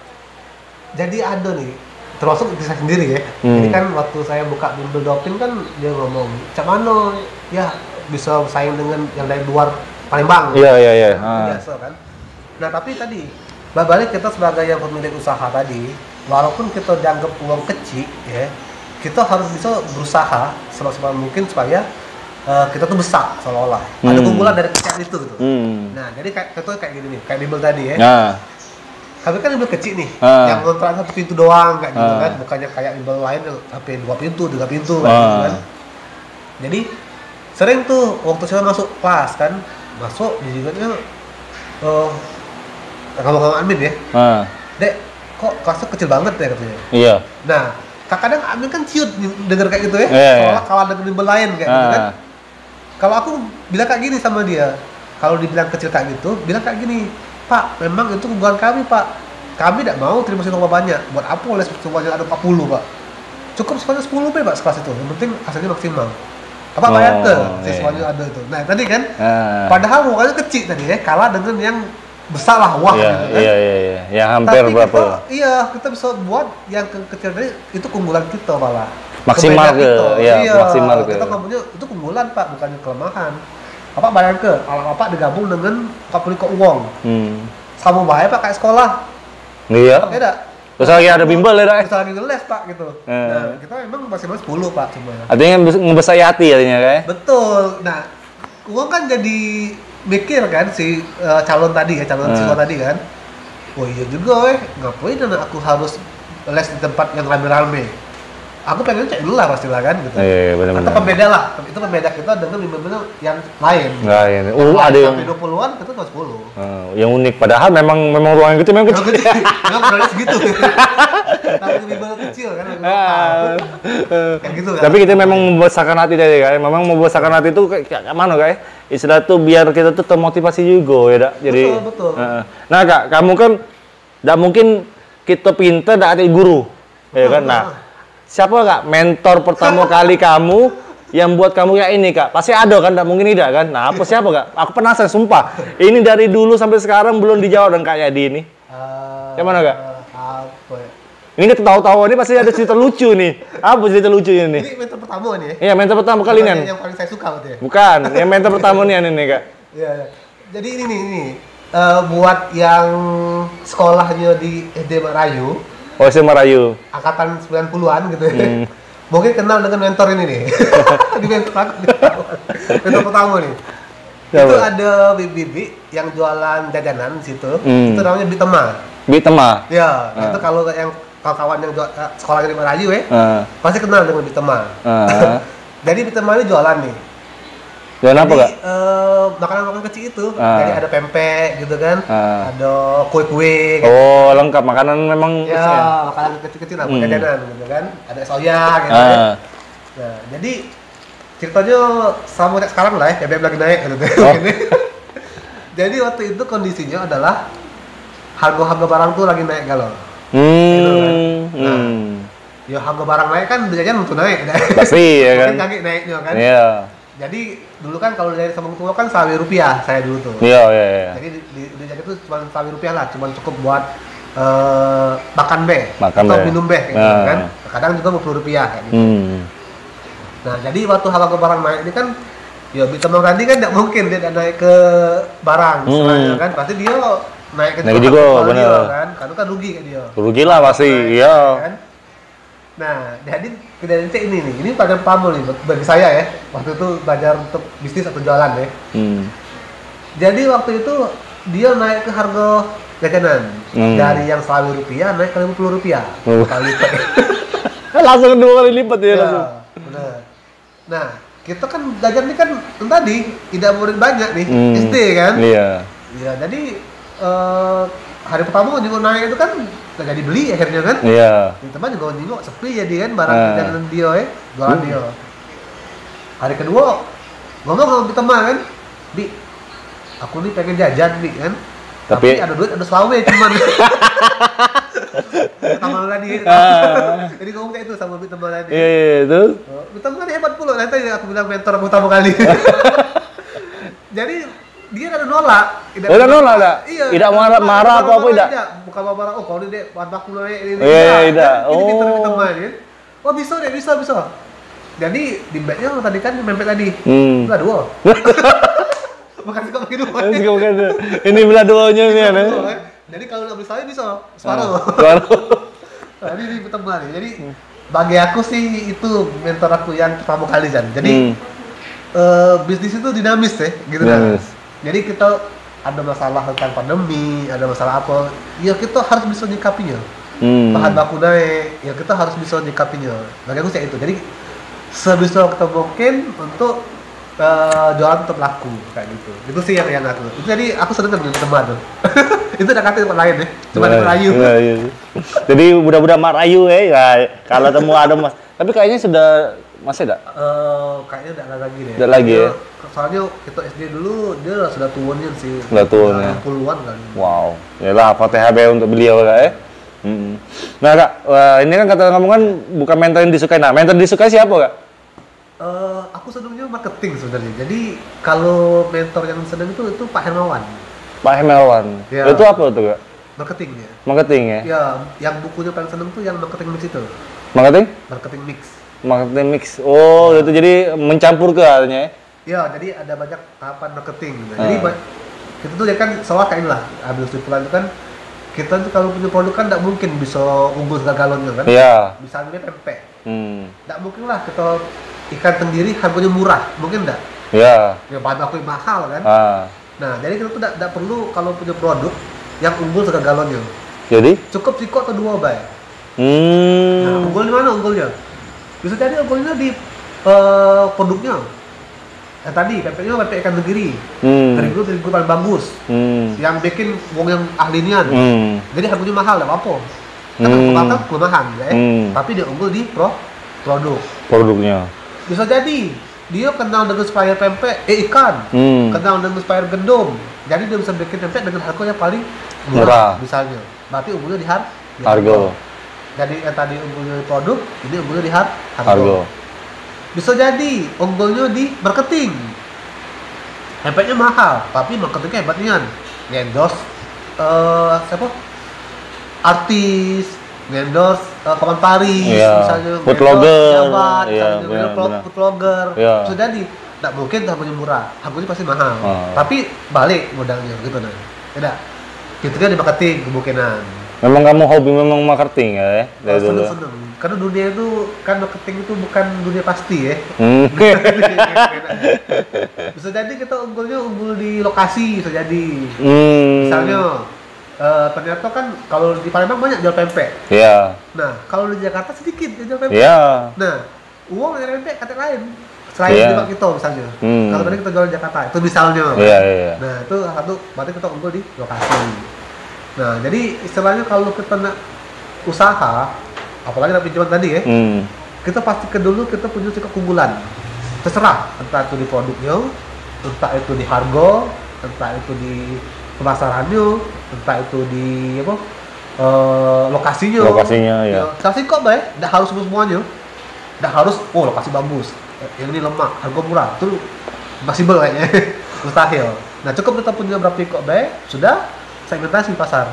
Jadi ada nih, termasuk bisa sendiri ya. Jadi kan waktu saya buka bimbel Dopin kan dia ngomong, cak mana ya bisa bersaing dengan yang dari luar Palembang. Iya. Biasa kan. Nah, tapi tadi balik kita sebagai yang pemilik usaha tadi, walaupun kita dianggap uang kecil, ya, kita harus bisa berusaha semaksimal mungkin supaya kita tuh besar seolah-olah. Ada keunggulan dari kecil itu gitu. Nah, jadi kayak gini nih, kayak bimbel tadi ya. Kami kan bimbel kecil nih, yang kontrak 1 pintu doang kayak gitu kan, bukannya kayak bimbel lain sampai 2 pintu, 3 pintu kayak gitu kan. Jadi sering tuh waktu saya masuk kelas kan, masuk di juga ngomong admin ya, Dek, kok kelasnya kecil banget ya katanya. Iya. Nah, kadang admin kan ciut denger kayak gitu ya, soalnya kawan dengan bimbel lain kayak gitu kan. Kalau aku bilang kayak gini sama dia, kalau dibilang kecil kayak gitu, bilang kayak gini, Pak, memang itu kebutuhan kami Pak. Kami tidak mau terima siswa banyak. Buat apa les siswanya ada 40 Pak? Cukup siswanya 10 Pak sekelas itu. Yang penting hasilnya maksimal. Apa bayar ke siswanya ada itu. Nah tadi kan, padahal mukanya kecil tadi ya, kalah dengan yang besar lah, wah gitu kan. Iya. Yang hampir tapi berapa? Kita bisa buat yang kecil tadi itu keunggulan kita malah. Maksimal ke, maksimal ke. Kita ngomongnya itu keunggulan Pak, bukannya kelemahan. Bapak bayar ke, kalau Bapak digabung dengan kapuri ke uang. Sama bahaya Pak kayak sekolah. Iya. Beda. Terus lagi ada bimbel ya, Terus lagi les Pak gitu. Nah, kita memang maksimal 10 Pak cuma. Artinya ngebesar hati artinya kayak. Betul. Nah, uang kan jadi mikir kan si calon tadi ya, calon siswa tadi kan. Oh iya juga ngapain dan aku harus les di tempat yang rame-rame. aku pengen cek dulu lah pastilah kan gitu. Iya, benar-benar. Atau pembeda lah, itu pembeda kita dengan bener-bener yang lain. Lain. Ada yang sampai 20-an kita cuma 10. Yang unik. Padahal memang ruangan itu memang kecil. Memang produknya segitu. Tapi bimbel kecil kan. Kayak gitu kan. Tapi kita memang membesarkan hati tadi kan. Memang membesarkan hati itu kayak mana kak? Istilah tuh biar kita tuh termotivasi juga ya, Dak. Jadi betul. Nah, Kak, kamu kan enggak mungkin kita pintar enggak ada guru. Ya kan? Nah, siapa Kak mentor pertama kali kamu yang buat kamu kayak ini, Kak? Pasti ada kan, enggak mungkin tidak kan? Nah, apa siapa, Kak? Aku penasaran sumpah. Ini dari dulu sampai sekarang belum dijawab dan Kak Yadi ini. Yang mana, Kak? Apa ya? Ini kita tahu-tahu ini pasti ada cerita lucu nih. Apa cerita lucu ini? Ini mentor pertama nih ya? Iya, mentor pertama kali ini. Yang paling saya suka berarti ya? Bukan, yang mentor pertama nih ini, Kak. Iya. Jadi ini buat yang sekolahnya di SD Merayu, SMA Merayu. angkatan 90-an gitu ya. Mungkin kenal dengan mentor ini nih. Di mentor pertama nih. Siapa? Itu ada bibi yang jualan jajanan di situ. Itu namanya Bitema. Bitema. Ya, itu kalau yang kawan-kawan yang sekolahnya di Merayu ya, pasti kenal dengan Bitema. Jadi Bitema ini jualan nih. Jualan apa, Kak? Makanan-makanan kecil itu. Jadi ada pempek gitu kan. Ada kue-kue. Oh, lengkap makanan memang. Ya, makanan kecil-kecil lah, jajanan gitu kan. Ada soya gitu kan. Nah, jadi ceritanya sama kayak sekarang lah ya, BBM lagi naik gitu kan. Jadi waktu itu kondisinya adalah harga-harga barang tuh lagi naik galau. Gitu kan. Nah, ya harga barang naik kan jajan untuk naik. Pasti ya kan. Mungkin kaget naiknya kan. Iya. Jadi dulu kan kalau dari sambung tua kan Rp1 saya dulu tuh. Iya, iya. Jadi di jaket itu cuma Rp1 lah, cuma cukup buat makan Makan atau be. minum gitu kan. Kadang juga Rp50 kayak gitu. Nah, jadi waktu harga barang naik ini kan ya Bitema tadi kan tidak mungkin dia naik ke barang misalnya kan. Pasti dia naik ke juga bener kan. Karena kan rugi kan dia. Rugi lah pasti, iya. Kan? Nah, jadi kejadian ini nih, ini pada pamul nih bagi saya ya. Waktu itu belajar untuk bisnis atau jualan ya. Jadi waktu itu dia naik ke harga jajanan dari yang Rp1 naik ke Rp50. Kali lipat. Langsung 2 kali lipat ya, langsung. Benar. Nah, kita kan jajan ini kan tadi tidak murid banyak nih, SD kan? Iya. Iya, jadi hari pertama juga naik itu kan nggak jadi beli akhirnya kan? Iya. Di tempat juga nengok sepi jadi kan barang jajanan dia ya, jualan dia. Hari kedua ngomong sama teman kan, Bi, aku nih pengen jajan nih kan, tapi ada duit ada selawe cuman. Tambah tadi. Jadi ngomong kayak itu sama teman tadi. Iya, itu. Teman tadi hebat pula, nanti aku bilang mentor pertama kali. Jadi dia ada nolak. Udah nolak dah. Iya. Tidak marah apa tidak? Bukan marah. Oh, kalau dia bahan baku naik ini. Iya, tidak. Oh. Ini teman kan. Oh, bisa deh, bisa. Jadi di bagnya tadi kan mempet tadi. Belah 2. Bukan suka pakai 2. Ini belah 2-nya nih ya. Jadi kalau nggak bisa bisa separuh. Nah, ini teman nih. Jadi bagi aku sih itu mentor aku yang pertama kali Jan. Jadi bisnis itu dinamis ya, gitu kan. Jadi kita ada masalah tentang pandemi, ada masalah apa, ya kita harus bisa nyikapinya. Bahan baku naik, ya kita harus bisa nyikapinya. Bagi aku sih itu. Jadi sebisa kita mungkin untuk jualan tetap laku kayak gitu. Itu sih yang aku. Itu jadi aku seneng dengan teman tuh. Itu udah kata tempat lain ya. Cuma di Merayu. Iya. Jadi budak-budak Merayu ya. Kalau temu ada Mas. Tapi kayaknya sudah masih enggak? Kayaknya enggak lagi deh. Enggak lagi ya. Soalnya kita SD dulu dia sudah tuanya sih. Sudah tuanya. 60-an kali. Wow. Yalah FTHB untuk beliau Kak ya. Nah Kak, ini kan kata kamu kan bukan mentor yang disukai. Nah, mentor disukai siapa Kak? Aku senangnya marketing sebenarnya. Jadi kalau mentor yang senang itu Pak Hermawan. Pak Hermawan. Ya. Itu apa tuh Kak? Marketingnya. Marketing ya? Ya, yang bukunya paling seneng tuh yang marketing mix itu. Marketing? Marketing mix. Marketing mix. Oh, itu jadi mencampur ke artinya ya? Ya, jadi ada banyak tahapan marketing. Jadi kita tuh ya kan soal kayak inilah. Ambil kesimpulan itu kan kita tuh kalau punya produk kan tidak mungkin bisa unggul segala-galanya kan? Iya. Bisa ambil pempek. Tidak mungkin lah kita ikan tenggiri harganya murah, mungkin enggak? Iya. Ya bahan baku mahal kan? Nah, jadi kita tuh tidak perlu kalau punya produk yang unggul segala-galanya. Jadi? Cukup siko atau 2 bay. Nah, unggul di mana unggulnya? Bisa jadi unggulnya di produknya. Yang tadi pempeknya pempek ikan tenggiri. Terigu paling bagus. Yang bikin wong yang ahlinya. Jadi harganya mahal, enggak apa-apa. Karena kelemahan ya. Tapi dia unggul di produknya. Bisa jadi dia kenal dengan supplier pempek ikan, kenal dengan supplier gendum. Jadi dia bisa bikin pempek dengan harga yang paling murah misalnya. Berarti unggulnya di harga. Jadi yang tadi unggulnya di produk, ini unggulnya di harga. Bisa jadi unggulnya di marketing. Pempeknya mahal, tapi marketingnya hebatnya ngendorse siapa? Artis, ngendorse komentaris, misalnya food blogger, food blogger. Bisa jadi tidak mungkin harganya murah, harganya pasti mahal. Tapi balik modalnya gitu nah. Tidak. Gitu kan di marketing kemungkinan. Memang kamu hobi memang marketing ya dari dulu. Seneng. Karena dunia itu kan marketing itu bukan dunia pasti ya. Bisa jadi kita unggul di lokasi, bisa jadi. Misalnya ternyata kan kalau di Palembang banyak jual pempek. Iya. Nah, kalau di Jakarta sedikit jual pempek. Iya. Nah, uang dari pempek kata lain. Selain di Pak Kito misalnya. Kalau tadi kita jual di Jakarta, itu misalnya. Iya. Nah, itu satu berarti kita unggul di lokasi. Nah, jadi istilahnya kalau kita nak usaha, apalagi dapat pinjaman tadi ya, kita pastikan dulu kita punya sikap keunggulan. Terserah, entah itu di produknya, entah itu di harga, entah itu di pemasarannya, entah itu di lokasinya ya. Kasih kok baik, tidak harus semuanya, tidak harus lokasi bagus, yang ini lemak, harga murah, itu possible kayaknya, mustahil. Nah cukup kita punya berapa kok baik, sudah segmentasi pasar.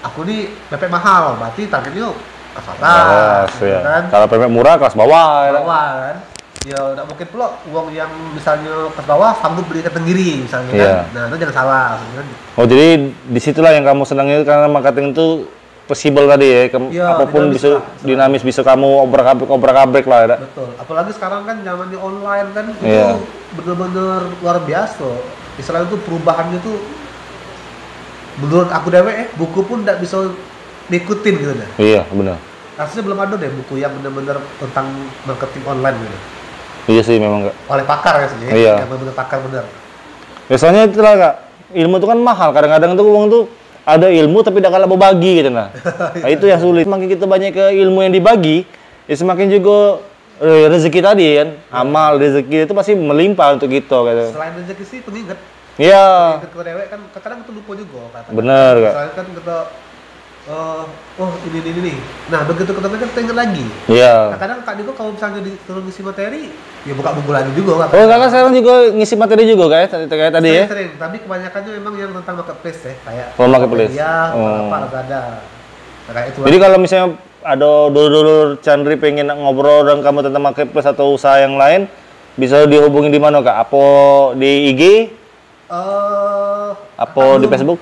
Aku nih pempek mahal, berarti targetnya kelas atas, ya. Kan? Kalau pempek murah kelas bawah kan? Ya tidak mungkin pula uang yang misalnya kelas bawah sanggup beli ikan tenggiri misalnya kan. Nah itu jangan salah kan? Oh jadi disitulah yang kamu senangnya karena marketing itu possible tadi ya, apapun bisa dinamis, bisa kamu obrak-abrik lah ya. Betul, apalagi sekarang kan zamannya online kan, itu benar-benar luar biasa. Istilahnya itu perubahannya tuh menurut aku dewe buku pun tidak bisa diikutin gitu deh. Iya benar. Rasanya belum ada deh buku yang benar-benar tentang marketing online gitu. Iya sih memang enggak. Oleh pakar ya sih. Yang benar-benar pakar benar. Biasanya itulah Kak, ilmu itu kan mahal. Kadang-kadang tuh uang tuh ada ilmu tapi tidak kalah berbagi gitu nah. Nah itu yang sulit. Semakin kita banyak ke ilmu yang dibagi, ya semakin juga rezeki tadi kan, amal rezeki itu pasti melimpah untuk kita gitu. Selain rezeki sih pengingat. Iya. Kita dewek kan kadang kita lupa juga katanya. Bener Kak. Soalnya kan kita ini. Nah, begitu ketemu kan kita ingat lagi. Iya. Kadang Kak juga kalau misalnya disuruh ngisi materi, ya buka buku lagi juga Kak. Oh, Kakak sekarang juga ngisi materi juga kayak tadi ya? Sering, tapi kebanyakannya memang yang tentang marketplace ya, kayak marketplace. Iya, apa ada. Nah, kayak itu. Jadi kalau misalnya ada dulur-dulur Chandri pengen ngobrol dan kamu tentang marketplace atau usaha yang lain, bisa dihubungi di mana Kak? Apa di IG? Apa di Facebook?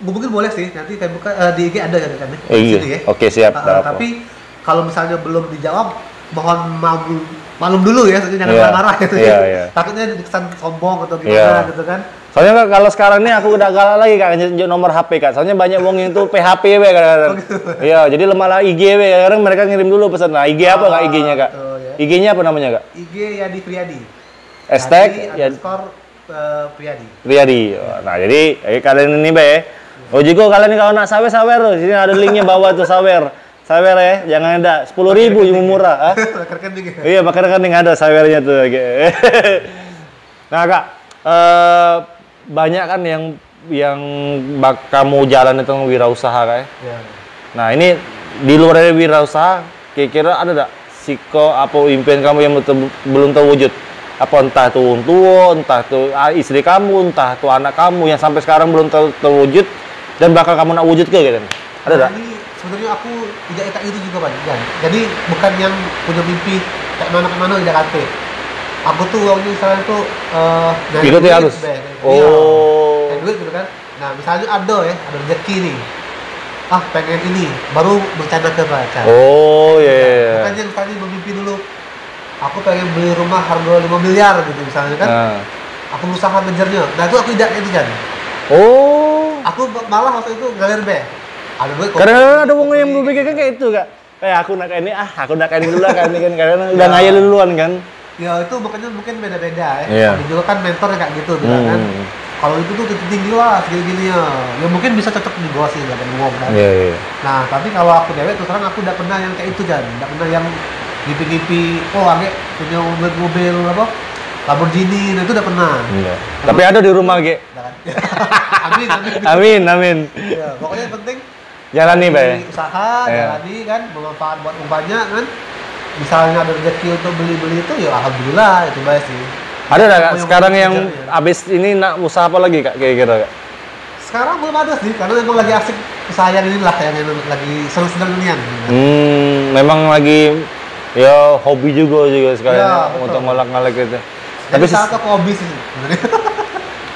Mungkin boleh sih, nanti saya buka di IG ada kan? Ya? Oke siap. Tapi kalau misalnya belum dijawab, mohon maklum dulu ya, jangan marah-marah gitu ya. Takutnya dikesan sombong atau gimana gitu kan. Soalnya Kak, kalau sekarang ini aku udah galak lagi Kak, nunjuk nomor HP Kak. Soalnya banyak wong yang tuh PHP we kadang-kadang. Iya, jadi lemah lah IG we. Kadang mereka ngirim dulu pesan. Nah, IG apa Kak IG-nya Kak? IG-nya apa namanya Kak? IG Yadi Priyadi. Priyadi. Nah, jadi kalian ini be. Oh juga kalian kalau nak sawer loh. Sini ada linknya bawah tuh sawer ya, jangan ada 10.000 cuma murah. Iya, pakai rekening ada sawernya tuh. Nah Kak, banyak kan yang kamu jalan itu wirausaha Kak ya. Nah ini di luar dari wirausaha, kira-kira ada nggak siko apa impian kamu yang belum terwujud? Apa entah itu tua, entah itu istri kamu, entah itu anak kamu yang sampai sekarang belum terwujud dan bakal kamu nak wujud ke gitu? Ada nggak? Ini sebenarnya aku tidak itu juga banyak kan. Jadi bukan yang punya mimpi kayak mana di Jakarta. Aku tuh waktu misalnya tuh ikuti harus. Kayak duit gitu kan. Nah misalnya ada rezeki nih. Pengen ini, baru bercanda ke baca. Oh iya. Bukan yang tadi bermimpi dulu. Aku pengen beli rumah harga 5 miliar gitu misalnya kan. Aku berusaha ngejarnya. Nah itu aku tidak itu kan. Aku malah waktu itu ngalir be. Ada duit. Kadang-kadang ada wong yang berpikir kayak itu Kak. kayak aku nak kayak ini, aku nak kayak ini dulu lah, kayak ini kan, karena udah ngayal duluan kan. Ya itu makanya mungkin beda-beda ya. Iya. Ada juga kan mentor kayak gitu bilang kan. Kalau itu tuh tinggi lah segini-gini ya. Ya mungkin bisa cocok di gua sih enggak ada ngomong kan. Iya. Nah, tapi kalau aku dewek terus terang aku udah pernah yang kayak itu Jan. Enggak pernah yang gipi-gipi agak punya mobil apa? Lamborghini, nah itu udah pernah. Iya. Tapi ada di rumah, Ge. Udah kan? Amin, amin. Amin. Ya, pokoknya yang penting Jalani, Bay. usaha, Iya. jalani kan, bermanfaat buat banyak kan. Misalnya ada rezeki untuk beli-beli itu ya alhamdulillah itu baik sih. Ada nggak Kak, Yang sekarang yang ya. abis ini nak usaha apa lagi Kak kira-kira Kak? Sekarang belum ada sih, karena memang lagi asik usaha yang inilah yang lagi senang-senang inian. Memang lagi ya hobi juga sekali Ya, untuk betul. ngolak-ngolak gitu. Tapi Tapi saat aku hobi sih sebenarnya.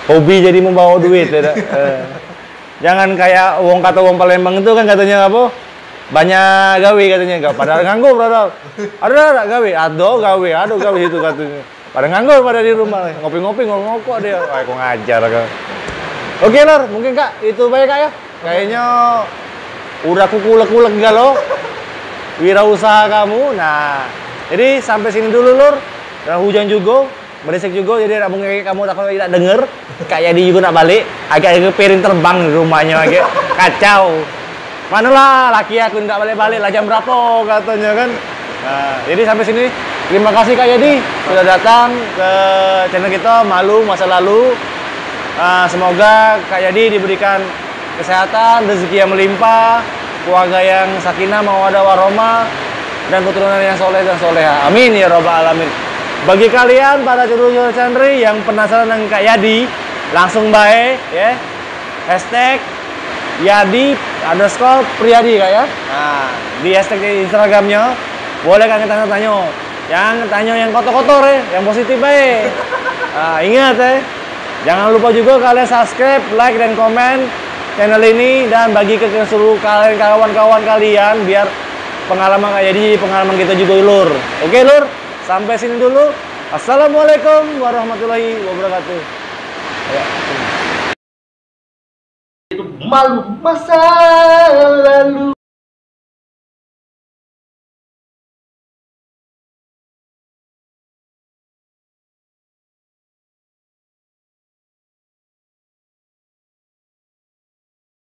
hobi jadi membawa duit ya. Jangan kayak wong kata wong Palembang itu kan katanya apa? Banyak gawe katanya enggak padahal nganggur brother. Ada gawe, aduh gawe itu katanya. Pada nganggur pada di rumah ngopi-ngopi ngokok dia. Wah, kok ngajar Kak. Oke, Lor, mungkin Kak itu baik Kak ya. Kayaknya udah kukulek-kulek galau wirausaha kamu. Nah, jadi sampai sini dulu Lur. Dan hujan juga, berisik juga, jadi mungkin kamu tidak denger. Kayak dia juga nak balik, agak piring terbang di rumahnya, agak kacau. Manalah laki aku tidak balik-balik lah jam berapa katanya kan. Nah, jadi sampai sini terima kasih Kak Yadi sudah datang ke channel kita Malu Masa Lalu. Semoga Kak Yadi diberikan kesehatan, rezeki yang melimpah, keluarga yang sakinah, mawaddah warahmah, dan keturunan yang soleh dan soleha. Amin ya robbal alamin. Bagi kalian para curug santri yang penasaran dengan Kak Yadi, langsung bae ya. Hashtag Yadi_Priyadi Kak ya. Nah, di hashtag di Instagramnya boleh kan kita tanya. Yang tanya yang kotor-kotor ya, yang positif baik. Nah, ingat ya. Jangan lupa juga kalian subscribe, like dan komen channel ini dan bagi ke seluruh kalian kawan-kawan kalian biar pengalaman kayak jadi pengalaman kita juga Lur. Oke Lur, sampai sini dulu. Assalamualaikum warahmatullahi wabarakatuh. Ya. Malu masa lalu.